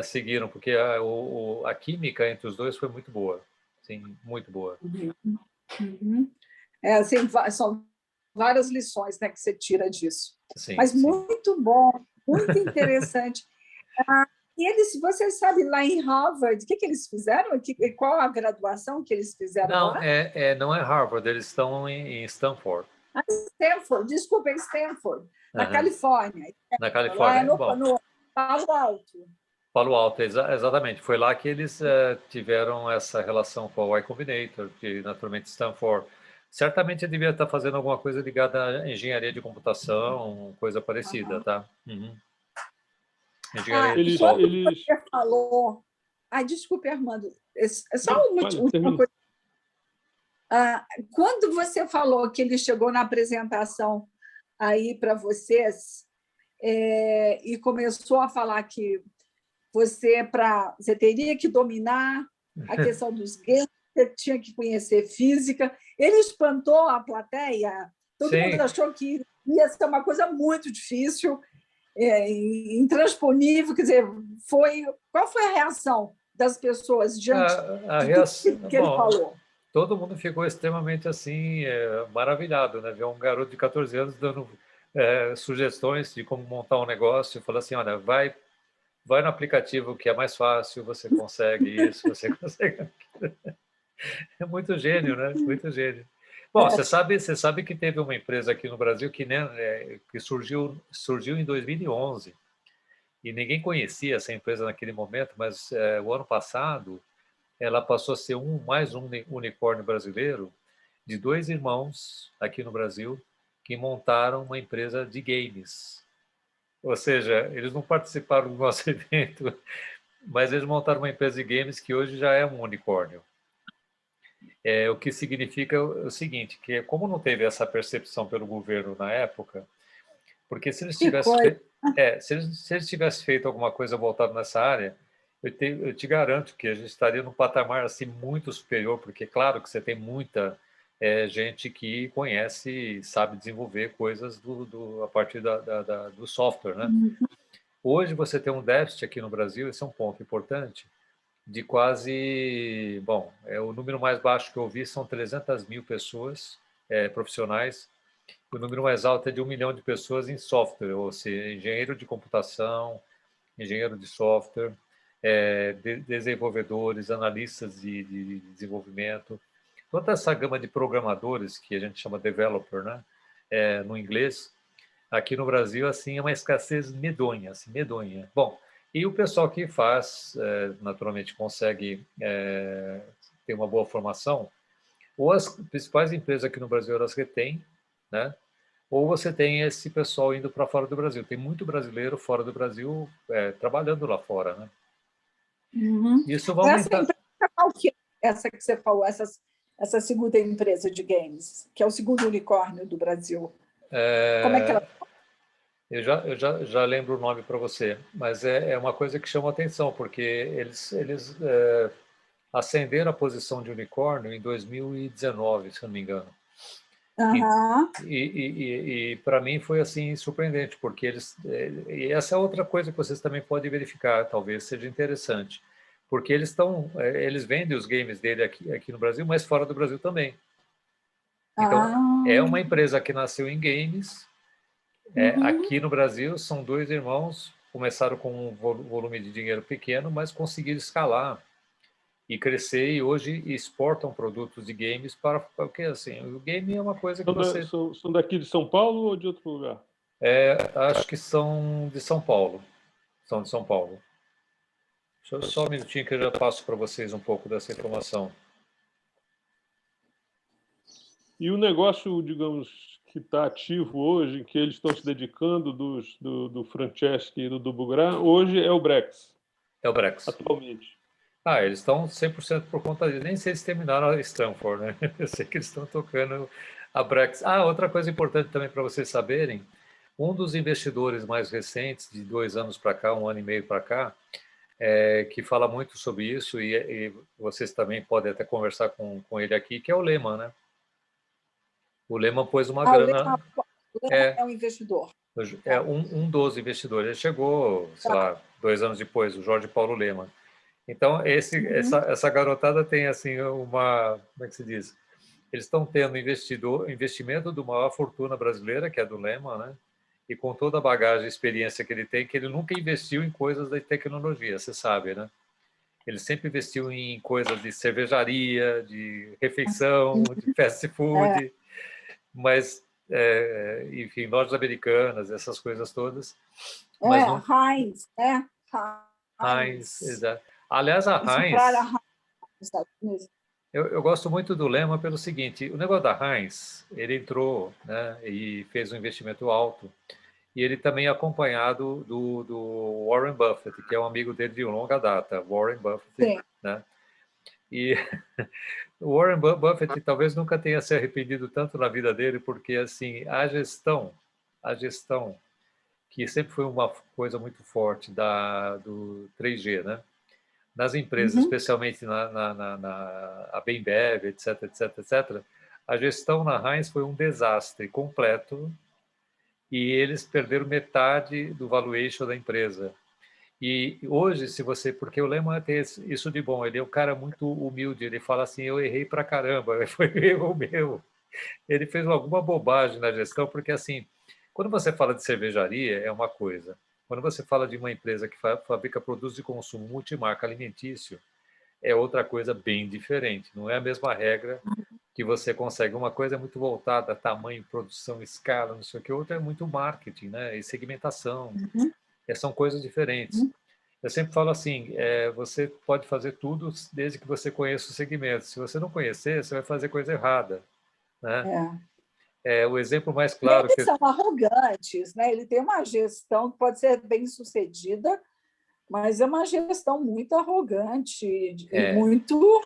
seguiram, porque a química entre os dois foi muito boa, sim, muito boa. Assim, são várias lições, né, que você tira disso. Sim, mas sim. muito bom, muito interessante. E eles, você sabe, lá em Harvard, o que eles fizeram? Qual a graduação que eles fizeram Não, lá? não é Harvard, eles estão em Stanford. Stanford, desculpa, em Stanford, na Califórnia. Na Lá é Califórnia, no bom. Palo Alto. Palo Alto, exatamente. Foi lá que eles tiveram essa relação com a Y Combinator, que naturalmente Stanford. Certamente devia estar fazendo alguma coisa ligada à engenharia de computação, coisa parecida, tá? Engenharia de software. Você falou... desculpe, Armando. Só uma coisa. Quando você falou que ele chegou na apresentação aí para vocês e começou a falar que você teria que dominar a questão dos games, você tinha que conhecer física, ele espantou a plateia, todo mundo achou que ia ser uma coisa muito difícil, intransponível, quer dizer, qual foi a reação das pessoas diante de tudo que ele falou? Todo mundo ficou extremamente assim, maravilhado, né? Ver um garoto de 14 anos dando sugestões de como montar um negócio, falou assim, olha, vai no aplicativo que é mais fácil, você consegue isso, você consegue aquilo. É muito gênio, né? Muito gênio. Bom, você sabe que teve uma empresa aqui no Brasil que surgiu em 2011 e ninguém conhecia essa empresa naquele momento, mas o ano passado ela passou a ser mais um unicórnio brasileiro de 2 irmãos aqui no Brasil que montaram uma empresa de games. Ou seja, eles não participaram do nosso evento, mas eles montaram uma empresa de games que hoje já é um unicórnio. O que significa o seguinte, que como não teve essa percepção pelo governo na época, porque se eles tivessem feito alguma coisa voltada nessa área, eu te garanto que a gente estaria num patamar assim muito superior, porque claro que você tem muita gente que conhece e sabe desenvolver coisas a partir do software, né? Hoje você tem um déficit aqui no Brasil, esse é um ponto importante, de quase, o número mais baixo que eu vi são 300 mil pessoas profissionais, o número mais alto é de 1 milhão de pessoas em software, ou seja, engenheiro de computação, engenheiro de software, desenvolvedores, analistas de desenvolvimento, toda essa gama de programadores que a gente chama developer, né, no inglês, aqui no Brasil assim é uma escassez medonha, assim, medonha. Bom, e o pessoal que faz, naturalmente consegue ter uma boa formação, ou as principais empresas aqui no Brasil elas retêm, né? Ou você tem esse pessoal indo para fora do Brasil. Tem muito brasileiro fora do Brasil trabalhando lá fora, né? Isso vai aumentar. Essa empresa, qual que é essa que você falou, essa segunda empresa de games, que é o segundo unicórnio do Brasil? Como é que ela... Eu já lembro o nome para você, mas é uma coisa que chama atenção, porque eles ascenderam a posição de unicórnio em 2019, se não me engano. E para mim foi assim surpreendente, porque e essa é outra coisa que vocês também podem verificar, talvez seja interessante, porque eles vendem os games dele aqui no Brasil, mas fora do Brasil também. Então é uma empresa que nasceu em games. Aqui no Brasil são 2 irmãos, começaram com um volume de dinheiro pequeno, mas conseguiram escalar e crescer, e hoje exportam produtos de games porque assim, o game é uma coisa que você... São daqui de São Paulo ou de outro lugar? Acho que são de São Paulo. São de São Paulo. Só um minutinho que eu já passo para vocês um pouco dessa informação. E o negócio, digamos, que está ativo hoje, que eles estão se dedicando do Franceschi e do Bugrá, hoje é o Brex, É o Brex. atualmente. Eles estão 100% por conta disso. Nem sei se terminaram a Stanford, né? Eu sei que eles estão tocando a Brex. Outra coisa importante também para vocês saberem, um dos investidores mais recentes, de 2 anos para cá, 1 ano e meio para cá, que fala muito sobre isso, e vocês também podem até conversar com ele aqui, que é o Lehman, né? O Lehman pôs uma O grana. Lehman é um investidor. É um dos investidores. Ele chegou, sei lá, 2 anos depois, o Jorge Paulo Lehmann. Então, essa garotada tem assim como é que se diz? Eles estão tendo investimento de uma maior fortuna brasileira, que é do Lehmann, né? E com toda a bagagem e experiência que ele tem, que ele nunca investiu em coisas da tecnologia, você sabe, né? Ele sempre investiu em coisas de cervejaria, de refeição, de fast food, mas, enfim, lojas americanas, essas coisas todas. Mas não... Heinz, né? Heinz, exato. Aliás, a Heinz. Eu gosto muito do Lehman pelo seguinte, o negócio da Heinz, ele entrou, né, e fez um investimento alto, e ele também é acompanhado do Warren Buffett, que é um amigo dele de longa data, Warren Buffett, né? E o Warren Buffett talvez nunca tenha se arrependido tanto na vida dele, porque assim, a gestão que sempre foi uma coisa muito forte do 3G, né? Nas empresas, especialmente a Bembev, etc, etc, etc, a gestão na Heinz foi um desastre completo e eles perderam metade do valuation da empresa. E hoje, porque o Lehman tem isso de bom, ele é um cara muito humilde, ele fala assim, eu errei pra caramba, foi erro meu. Ele fez alguma bobagem na gestão, porque assim, quando você fala de cervejaria, é uma coisa. Quando você fala de uma empresa que fabrica produtos de consumo multimarca alimentício, é outra coisa bem diferente. Não é a mesma regra que você consegue. Uma coisa é muito voltada a tamanho, produção, escala, não sei o que. Outra é muito marketing, né? E segmentação. São coisas diferentes. Eu sempre falo assim, você pode fazer tudo desde que você conheça o segmento. Se você não conhecer, você vai fazer coisa errada, né? O exemplo mais claro eles são arrogantes, né? Ele tem uma gestão que pode ser bem sucedida, mas é uma gestão muito arrogante e muito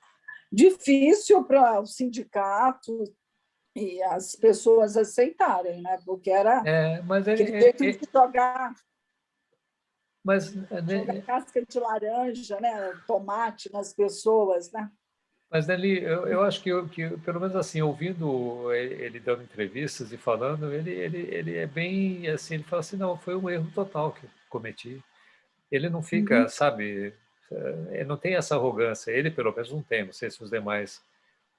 difícil para o sindicato e as pessoas aceitarem, né? Porque era aquele jeito de jogar casca de laranja, né? Tomate nas pessoas, né? Mas, Nelly, eu acho que, pelo menos assim, ouvindo ele dando entrevistas e falando, ele é bem assim, ele fala assim, não, foi um erro total que eu cometi. Ele não fica, sabe, não tem essa arrogância. Ele, pelo menos, não tem. Não sei se os demais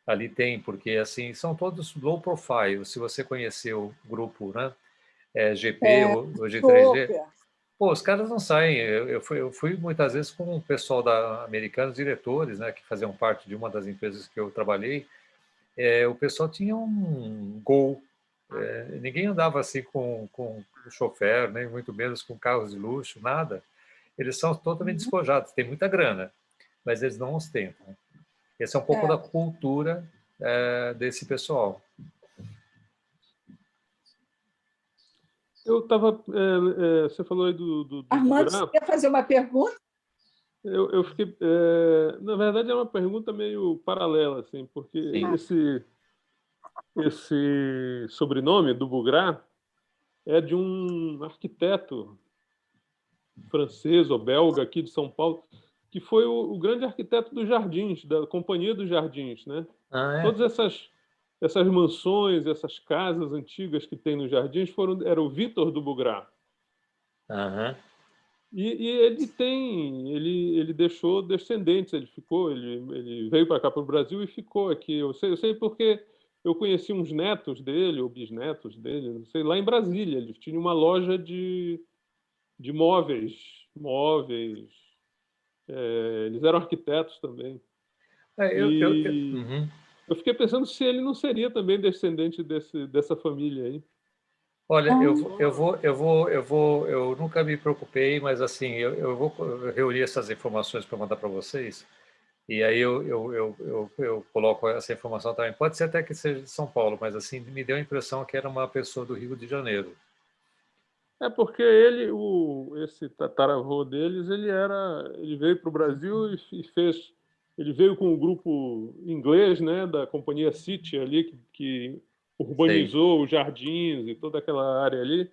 ali têm, porque, assim, são todos low profile. Se você conhecer o grupo, né, GP ou G3G, pô, os caras não saem. Eu fui muitas vezes com o pessoal da Americanas, diretores, né, que faziam parte de uma das empresas que eu trabalhei. O pessoal tinha um Gol. Ninguém andava assim com chofer, nem muito menos com carros de luxo, nada. Eles são totalmente despojados, têm muita grana, mas eles não ostentam. Esse é um pouco da cultura desse pessoal. Eu estava. Você falou aí do Armando, você quer fazer uma pergunta? Eu fiquei. Na verdade, é uma pergunta meio paralela, assim, porque esse sobrenome do Bugrá é de um arquiteto francês ou belga aqui de São Paulo, que foi o grande arquiteto dos Jardins, da Companhia dos Jardins, né? Todas essas mansões, essas casas antigas que tem nos Jardins era o Victor do Bugrá. E ele deixou descendentes, ele veio para cá para o Brasil e ficou aqui. Eu sei porque eu conheci uns netos dele ou bisnetos dele, não sei, lá em Brasília. Eles tinham uma loja de móveis. Eles eram arquitetos também. Eu fiquei pensando se ele não seria também descendente dessa família aí. Olha, eu nunca me preocupei, mas assim, eu vou reunir essas informações para mandar para vocês. E aí eu coloco essa informação também. Pode ser até que seja de São Paulo, mas assim me deu a impressão que era uma pessoa do Rio de Janeiro. É porque esse tataravô deles, ele veio para o Brasil e fez, ele veio com um grupo inglês, né, da companhia City ali que Sei, urbanizou os jardins e toda aquela área ali,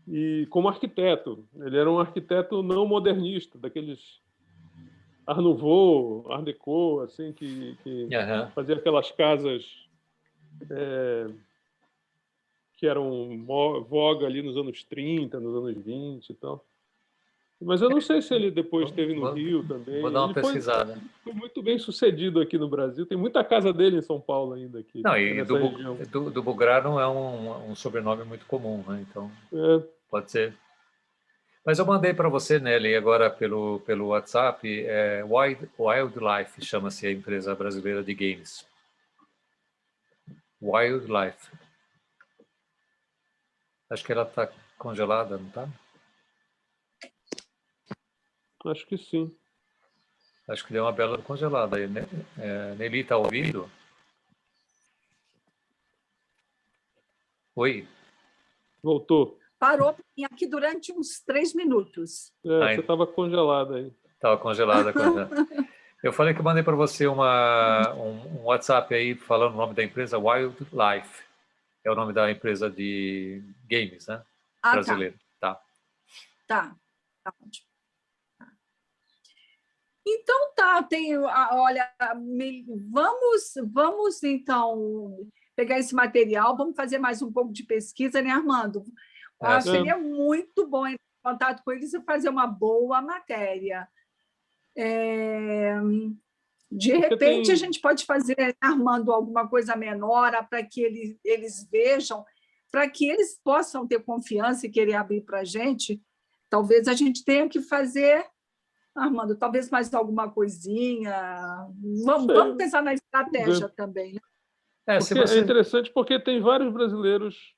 e como arquiteto. Ele era um arquiteto não modernista, daqueles Art Nouveau, Art Deco, assim, que aham. fazia aquelas casas que eram voga ali nos anos 30, nos anos 20 e tal. Mas eu não sei se ele depois esteve no Vou, Rio vou também. dar uma pesquisada. Foi muito bem sucedido aqui no Brasil. Tem muita casa dele em São Paulo ainda, aqui, Não, e nessa região. Do Bugrá não é um sobrenome muito comum, né? Então, É, pode ser. Mas eu mandei para você, Nelly, agora pelo WhatsApp, Wildlife, chama-se a empresa brasileira de games. Wildlife. Acho que ela está congelada, não está? acho que sim. Acho que deu uma bela congelada aí, né? Nelly, está ouvindo? Oi? Voltou. Parou pra mim aqui durante uns 3 minutos. Você estava congelada aí. Estava congelada. Eu falei que eu mandei para você um WhatsApp aí falando o nome da empresa Wildlife. É o nome da empresa de games, né? Ah, tá. Brasileira. Tá. Tá. Tá ótimo. Então tá, olha, vamos então pegar esse material, vamos fazer mais um pouco de pesquisa, né, Armando? Sim. Seria muito bom entrar em contato com eles e fazer uma boa matéria. De repente, a gente pode fazer, Armando, alguma coisa menor para que eles vejam, para que eles possam ter confiança e querer abrir para a gente. Talvez a gente tenha que fazer, Armando, talvez mais alguma coisinha. Vamos pensar na estratégia também. Né? É interessante porque tem vários brasileiros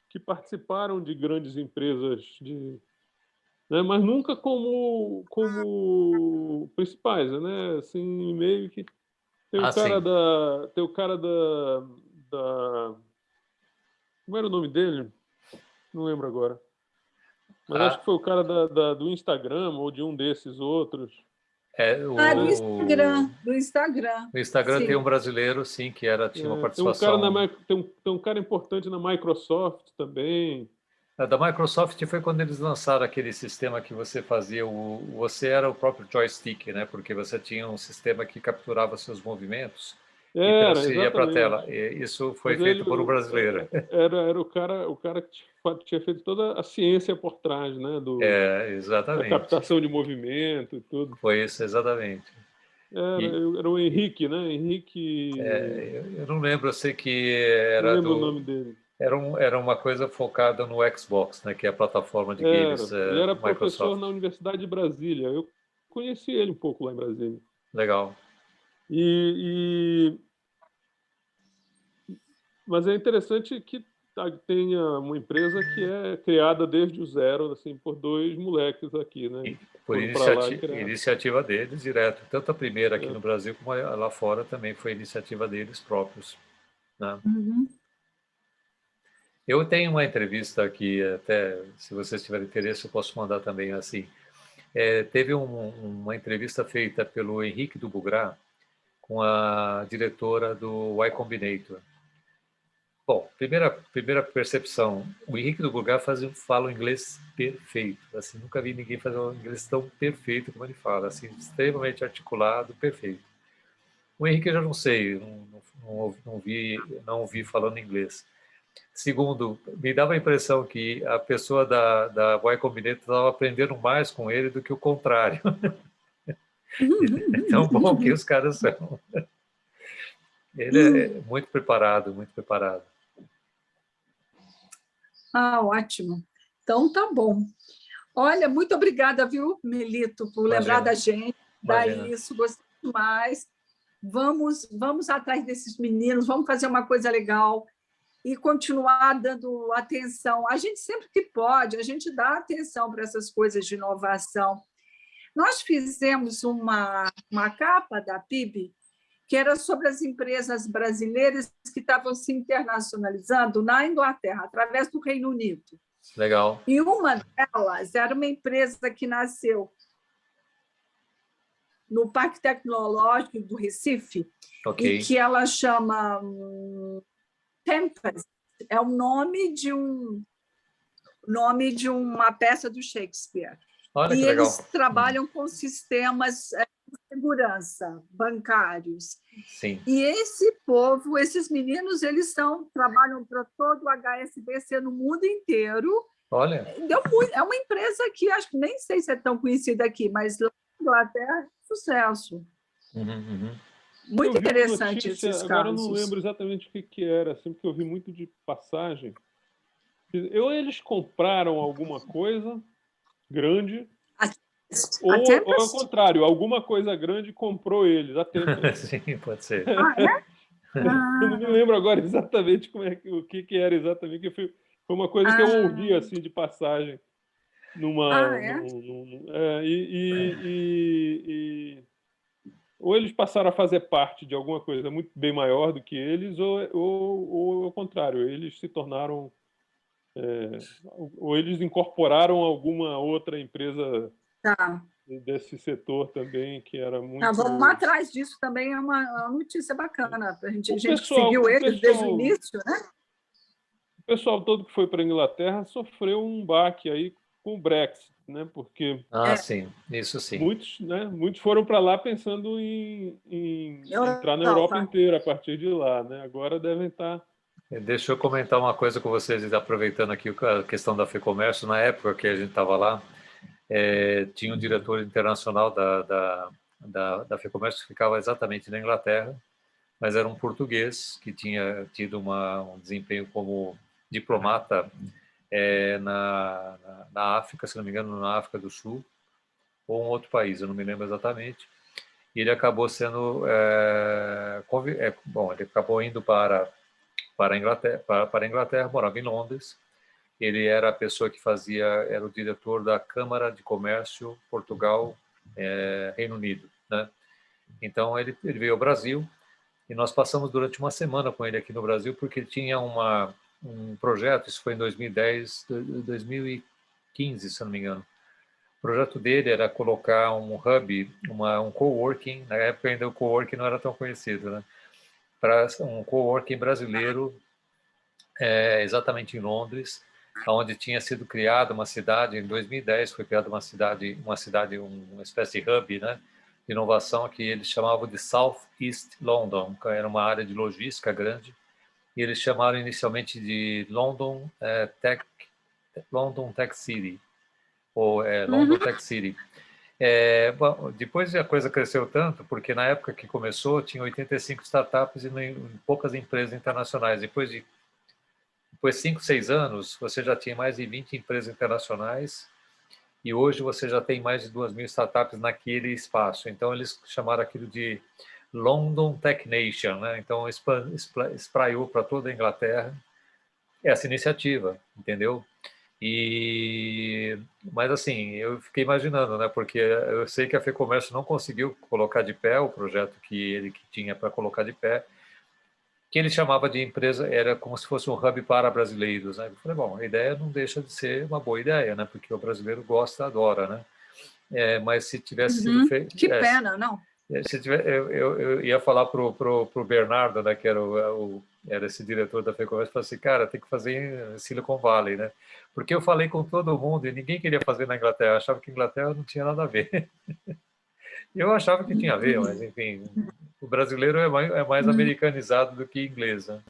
que participaram de grandes empresas, né, mas nunca como principais, né? Assim, meio que tem o cara sim. da como era o nome dele? Não lembro agora. Mas acho que foi o cara do Instagram ou de um desses outros. Do Instagram. Do Instagram. No Instagram sim. tem um brasileiro, sim, que tinha uma Tem um participação. tem um cara importante na Microsoft também. Da Microsoft foi quando eles lançaram aquele sistema que você fazia, você era o próprio joystick, né? Porque você tinha um sistema que capturava seus movimentos e transferia para a tela. E isso foi feito por um brasileiro. Era o cara que tinha feito toda a ciência por trás, né? Da Exatamente. captação de movimento e tudo. Foi isso, exatamente. Era o Henrique, né? Eu não lembro, eu sei que não lembro o nome dele. Era uma coisa focada no Xbox, né? Que é a plataforma de games Ele era Microsoft. professor na Universidade de Brasília. Eu conheci ele um pouco lá em Brasília. Legal. Mas é interessante que tenha uma empresa que é criada desde o zero, assim, por dois moleques aqui, né? Por iniciativa deles, direto. Tanto a primeira aqui no Brasil como lá fora também foi iniciativa deles próprios. Né? Uhum. Eu tenho uma entrevista aqui, até se vocês tiverem interesse, eu posso mandar também assim. Teve uma entrevista feita pelo Henrique do Bugrá com a diretora do Y Combinator. Bom, primeira percepção, o Henrique do Bugrá fala um inglês perfeito. Assim, nunca vi ninguém fazer um inglês tão perfeito como ele fala, assim, extremamente articulado, perfeito. O Henrique eu já não sei, não vi falando inglês. Segundo, me dava a impressão que a pessoa da Y Combinator estava aprendendo mais com ele do que o contrário. É tão bom que os caras são. Ele é muito preparado, muito preparado. Ótimo. Então, tá bom. Olha, muito obrigada, viu, Melito, por lembrar da gente, isso, gostei demais. Vamos atrás desses meninos, vamos fazer uma coisa legal e continuar dando atenção. A gente sempre que pode, a gente dá atenção para essas coisas de inovação. Nós fizemos uma capa da PIB que era sobre as empresas brasileiras que estavam se internacionalizando na Inglaterra, através do Reino Unido. Legal. E uma delas era uma empresa que nasceu no Parque Tecnológico do Recife, Ok. e que ela chama Tempest, é o nome de uma peça do Shakespeare. Olha E que legal. eles trabalham com sistemas de segurança bancários. Sim. E esse povo, esses meninos, eles trabalham para todo o HSBC no mundo inteiro. Olha. É uma empresa que acho que nem sei se é tão conhecida aqui, mas lá na Inglaterra é sucesso. Muito interessante esses casos. Agora eu não lembro exatamente o que era, assim, porque eu vi muito de passagem. Eles compraram alguma coisa grande, ou ao contrário, alguma coisa grande comprou eles. A Tempest. Sim, pode ser. É? Eu não me lembro agora exatamente o que era exatamente, que foi uma coisa que eu ouvi assim de passagem ou eles passaram a fazer parte de alguma coisa muito bem maior do que eles, ou ao contrário, eles se tornaram ou eles incorporaram alguma outra empresa desse setor também, que era muito... Vamos atrás disso também, é uma notícia bacana. A gente seguiu eles desde o início, né? O pessoal todo que foi para a Inglaterra sofreu um baque aí com o Brexit, né? Porque sim, isso sim. Muitos foram para lá pensando em entrar na Europa inteira a partir de lá, né? Agora devem estar... Deixa eu comentar uma coisa com vocês, aproveitando aqui a questão da FEComércio. Na época que a gente estava lá, tinha um diretor internacional da FEComércio que ficava exatamente na Inglaterra, mas era um português que tinha tido um desempenho como diplomata na África, se não me engano, na África do Sul, ou um outro país, eu não me lembro exatamente. E ele acabou sendo... ele acabou indo para a Inglaterra, morava em Londres. Ele era a pessoa que era o diretor da Câmara de Comércio Portugal, Reino Unido, né? Então ele veio ao Brasil e nós passamos durante uma semana com ele aqui no Brasil, porque ele tinha um projeto, isso foi em 2010, 2015, se não me engano. O projeto dele era colocar um hub, um coworking, na época ainda o coworking não era tão conhecido, né? Para um coworking brasileiro, exatamente em Londres, onde tinha sido criada uma cidade, em 2010 foi criada uma espécie de hub, né, de inovação que eles chamavam de South East London, que era uma área de logística grande, e eles chamaram inicialmente de London Tech City, ou London Tech City. Bom, depois a coisa cresceu tanto, porque na época que começou tinha 85 startups e poucas empresas internacionais. Depois de 5, 6 anos, você já tinha mais de 20 empresas internacionais e hoje você já tem mais de 2.000 startups naquele espaço. Então, eles chamaram aquilo de London Tech Nation, né? Então, espraiou para toda a Inglaterra essa iniciativa, entendeu? Mas, assim, eu fiquei imaginando, né? Porque eu sei que a FEComércio não conseguiu colocar de pé o projeto que tinha para colocar de pé, que ele chamava de empresa, era como se fosse um hub para brasileiros, né? Eu falei, bom, a ideia não deixa de ser uma boa ideia, né? Porque o brasileiro gosta, adora, né? Mas se tivesse sido feito... Que pena, não? Eu ia falar pro Bernardo, né, que era esse diretor da FEComércio, falei assim, cara, tem que fazer em Silicon Valley, né? Porque eu falei com todo mundo e ninguém queria fazer na Inglaterra, eu achava que a Inglaterra não tinha nada a ver. Eu achava que tinha a ver, mas enfim, o brasileiro é mais americanizado do que inglês, né?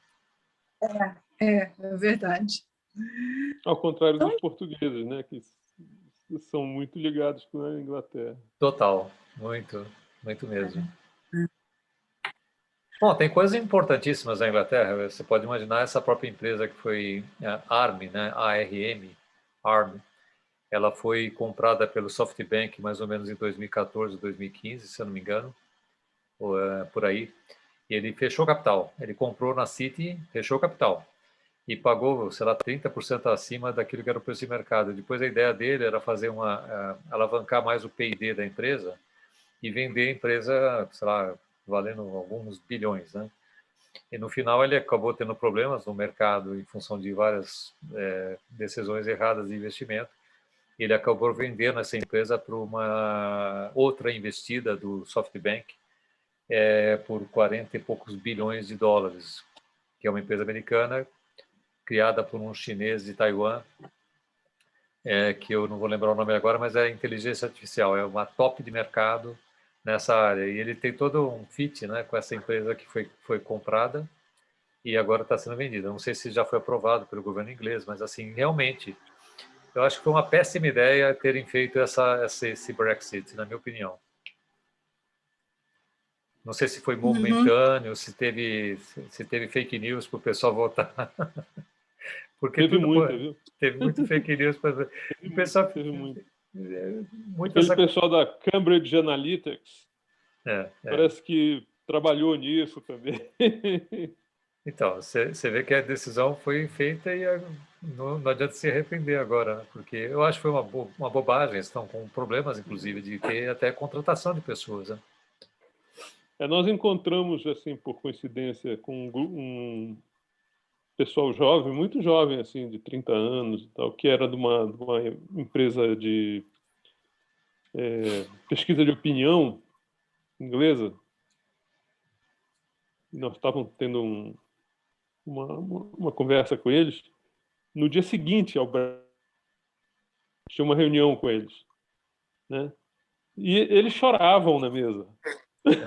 É verdade. Ao contrário dos portugueses, né, que são muito ligados com a Inglaterra. Total, muito, muito mesmo. Bom, tem coisas importantíssimas na Inglaterra. Você pode imaginar essa própria empresa que foi a ARM, né? ARM. Ela foi comprada pelo SoftBank mais ou menos em 2014, 2015, se eu não me engano, ou por aí. E ele fechou capital. Ele comprou na City, fechou capital. e pagou, sei lá, 30% acima daquilo que era o preço de mercado. Depois a ideia dele era fazer alavancar mais o P&D da empresa e vender a empresa, sei lá, valendo alguns bilhões, né? E no final ele acabou tendo problemas no mercado em função de várias decisões erradas de investimento. Ele acabou vendendo essa empresa para uma outra investida do SoftBank por 40 e poucos bilhões de dólares, que é uma empresa americana criada por um chinês de Taiwan, que eu não vou lembrar o nome agora, mas é inteligência artificial, é uma top de mercado nessa área. E ele tem todo um fit, né, com essa empresa que foi comprada e agora está sendo vendida. Não sei se já foi aprovado pelo governo inglês, mas assim, realmente, eu acho que foi uma péssima ideia terem feito esse Brexit, na minha opinião. Não sei se foi momentâneo, se teve fake news para o pessoal votar. Porque Teve muita, viu? teve muito fake news. O pessoal, Teve muito. Muitas... Aquele pessoal da Cambridge Analytics parece que trabalhou nisso também. Então, você vê que a decisão foi feita e não adianta se arrepender agora, né? Porque eu acho que foi uma bobagem. Estão com problemas, inclusive, de ter até contratação de pessoas. Né? Nós encontramos, assim, por coincidência, com um pessoal jovem, muito jovem, assim, de 30 anos, e tal, que era de uma empresa de pesquisa de opinião inglesa. Nós estávamos tendo uma conversa com eles. No dia seguinte ao Brexit, tinha uma reunião com eles, né? E eles choravam na mesa. É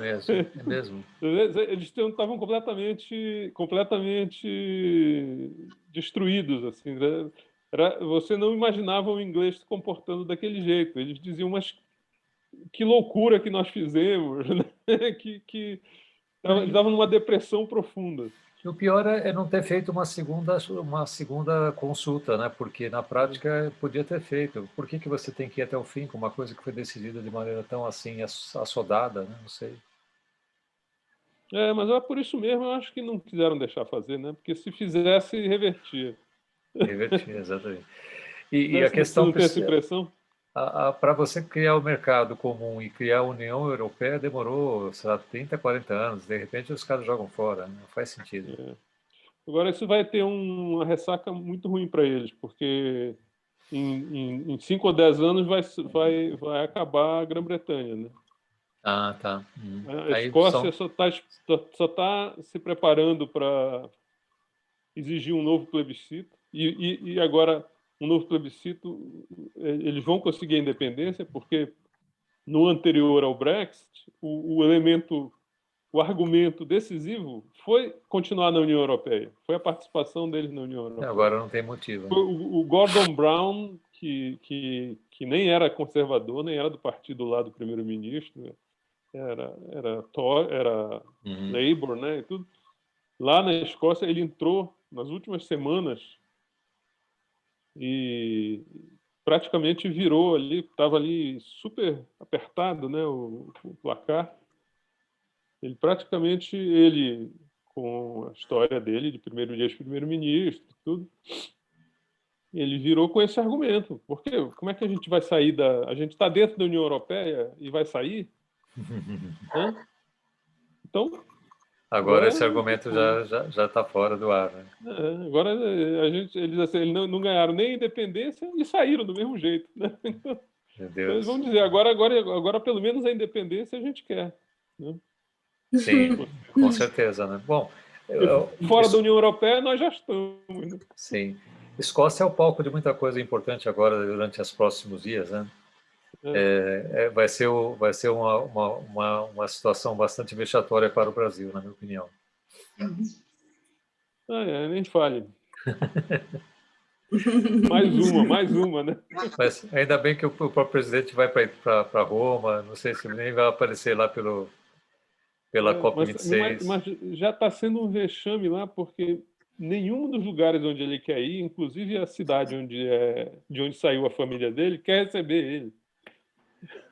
mesmo. Eles estavam completamente destruídos, assim. Você não imaginava o inglês se comportando daquele jeito. Eles diziam, mas que loucura que nós fizemos, né? Eles estavam numa depressão profunda. E o pior é não ter feito uma segunda consulta, né? Porque na prática podia ter feito. Por que você tem que ir até o fim com uma coisa que foi decidida de maneira tão assim assodada, né? Não sei. Mas é por isso mesmo, eu acho que não quiseram deixar fazer, né? Porque se fizesse, revertia. Revertia, exatamente. E Né? a Você questão não tem essa impressão? para você criar o mercado comum e criar a União Europeia demorou, sei lá, 30, 40 anos. De repente os caras jogam fora, né? Não faz sentido. Agora isso vai ter uma ressaca muito ruim para eles, porque em 5 ou 10 anos vai acabar a Grã-Bretanha, né? Ah, tá. A Aí Escócia só tá se preparando para exigir um novo plebiscito e agora um novo plebiscito, eles vão conseguir a independência porque no anterior ao Brexit o argumento decisivo foi continuar na União Europeia, foi a participação deles na União Europeia. Agora não tem motivo. Né? O Gordon Brown, que nem era conservador, nem era do partido lá do primeiro-ministro, era Labour, né, e tudo. Lá na Escócia ele entrou nas últimas semanas e praticamente virou ali, estava ali super apertado, né, o placar. Ele com a história dele de primeiro dia de primeiro-ministro, tudo, ele virou com esse argumento. Porque como é que a gente vai sair a gente está dentro da União Europeia e vai sair? Hã? Então agora esse argumento já está fora do ar. Né? Agora eles não ganharam nem a independência e saíram do mesmo jeito. Né? Então, Meu Deus. eles vão dizer, agora pelo menos a independência a gente quer. Né? Sim, com certeza. Né? Bom, fora da União Europeia nós já estamos. Né? Sim. Escócia é o palco de muita coisa importante agora durante os próximos dias. Né? Vai ser uma situação bastante vexatória para o Brasil, na minha opinião. Nem fale. mais uma, né? Mas ainda bem que o próprio presidente vai para Roma, não sei se ele nem vai aparecer lá pela COP26. Mas já está sendo um vexame lá, porque nenhum dos lugares onde ele quer ir, inclusive a cidade de onde saiu a família dele, quer receber ele.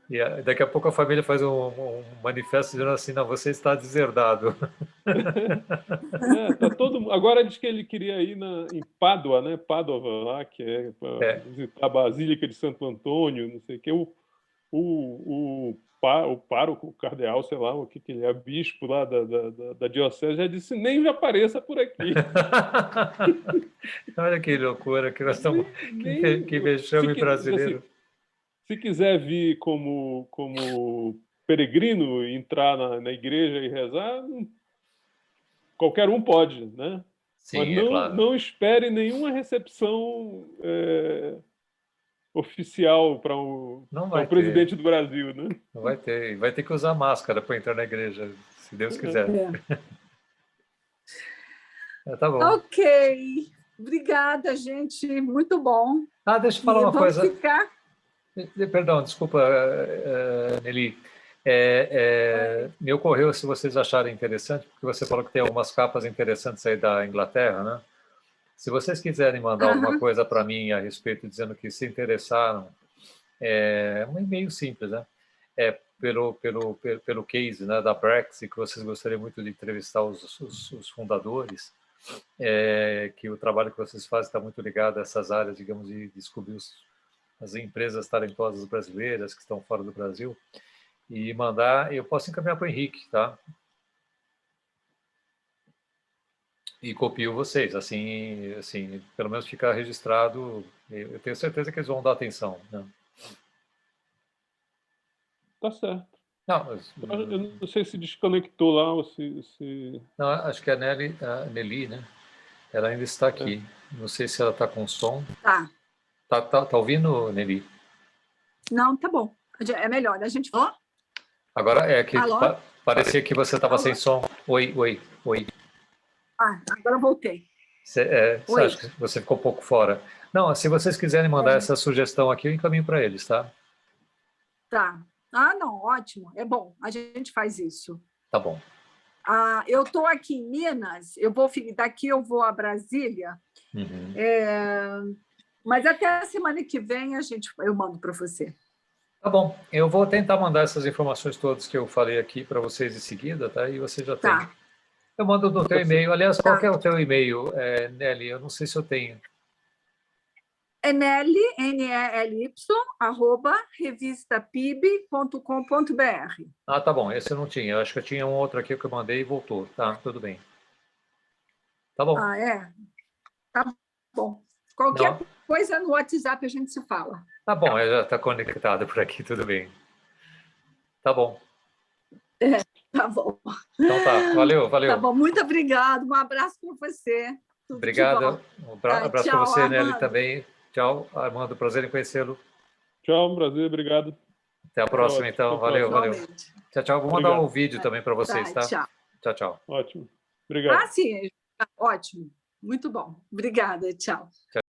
E daqui a pouco a família faz um manifesto dizendo assim, não, você está deserdado. Tá agora diz que ele queria ir em Pádua, né? Pádua lá, que é para visitar a Basílica de Santo Antônio, não sei o que. O pároco, o cardeal, sei lá, o que ele é, bispo lá da diocese, já disse, nem me apareça por aqui. Olha que loucura que nós estamos... Que vexame brasileiro. Assim, se quiser vir como peregrino, entrar na igreja e rezar, qualquer um pode, né? Sim, mas claro. não espere nenhuma recepção oficial para o presidente do Brasil, né? Não vai ter. Vai ter que usar máscara para entrar na igreja, se Deus quiser. Tá bom. Ok. Obrigada, gente. Muito bom. Deixa eu falar uma coisa. Ficar... Perdão, desculpa, Nelly. Me ocorreu, se vocês acharem interessante, porque você falou que tem algumas capas interessantes aí da Inglaterra, né? Se vocês quiserem mandar alguma coisa para mim a respeito, dizendo que se interessaram, um e-mail simples, né? Pelo case, né, da Brexit, que vocês gostariam muito de entrevistar os fundadores, que o trabalho que vocês fazem está muito ligado a essas áreas, digamos, de descobrir as empresas talentosas brasileiras que estão fora do Brasil, e mandar, eu posso encaminhar para o Henrique, tá? E copio vocês, assim, pelo menos ficar registrado, eu tenho certeza que eles vão dar atenção, né? Tá certo. Não, eu não sei se desconectou lá ou se... Não, acho que a Nelly, né? Ela ainda está aqui. Não sei se ela está com som. Tá. Tá ouvindo, Nelly? Não, tá bom. É melhor. A gente... Agora é que parecia que você estava sem som. Oi. Agora eu voltei. Você acha que você ficou um pouco fora? Não, se vocês quiserem mandar essa sugestão aqui, eu encaminho para eles, tá? Tá. Não, ótimo. É bom. A gente faz isso. Tá bom. Eu estou aqui em Minas. Daqui eu vou a Brasília. Uhum. Mas até a semana que vem eu mando para você. Tá bom. Eu vou tentar mandar essas informações todas que eu falei aqui para vocês em seguida, tá? E você já tem. Eu mando no teu e-mail. Aliás, qual que é o teu e-mail, Nelly? Eu não sei se eu tenho. É Nelly, Nely, @revistapib.com.br. Tá bom. Esse eu não tinha. Eu acho que eu tinha um outro aqui que eu mandei e voltou. Tá, tudo bem. Tá bom. Tá bom. Qualquer coisa no WhatsApp a gente se fala. Tá bom, já está conectado por aqui, tudo bem. Tá bom. Tá bom. Então tá, valeu. Tá bom, muito obrigado. Um abraço para você. Obrigado. Um abraço para você, Armando. Nelly, também. Tchau, Armando. Prazer em conhecê-lo. Tchau, prazer, obrigado. Até a próxima, então. Valeu. Tchau. Vou mandar um vídeo também para vocês, tá? Tchau. Ótimo. Obrigado. Sim. Ótimo. Muito bom. Obrigada. Tchau.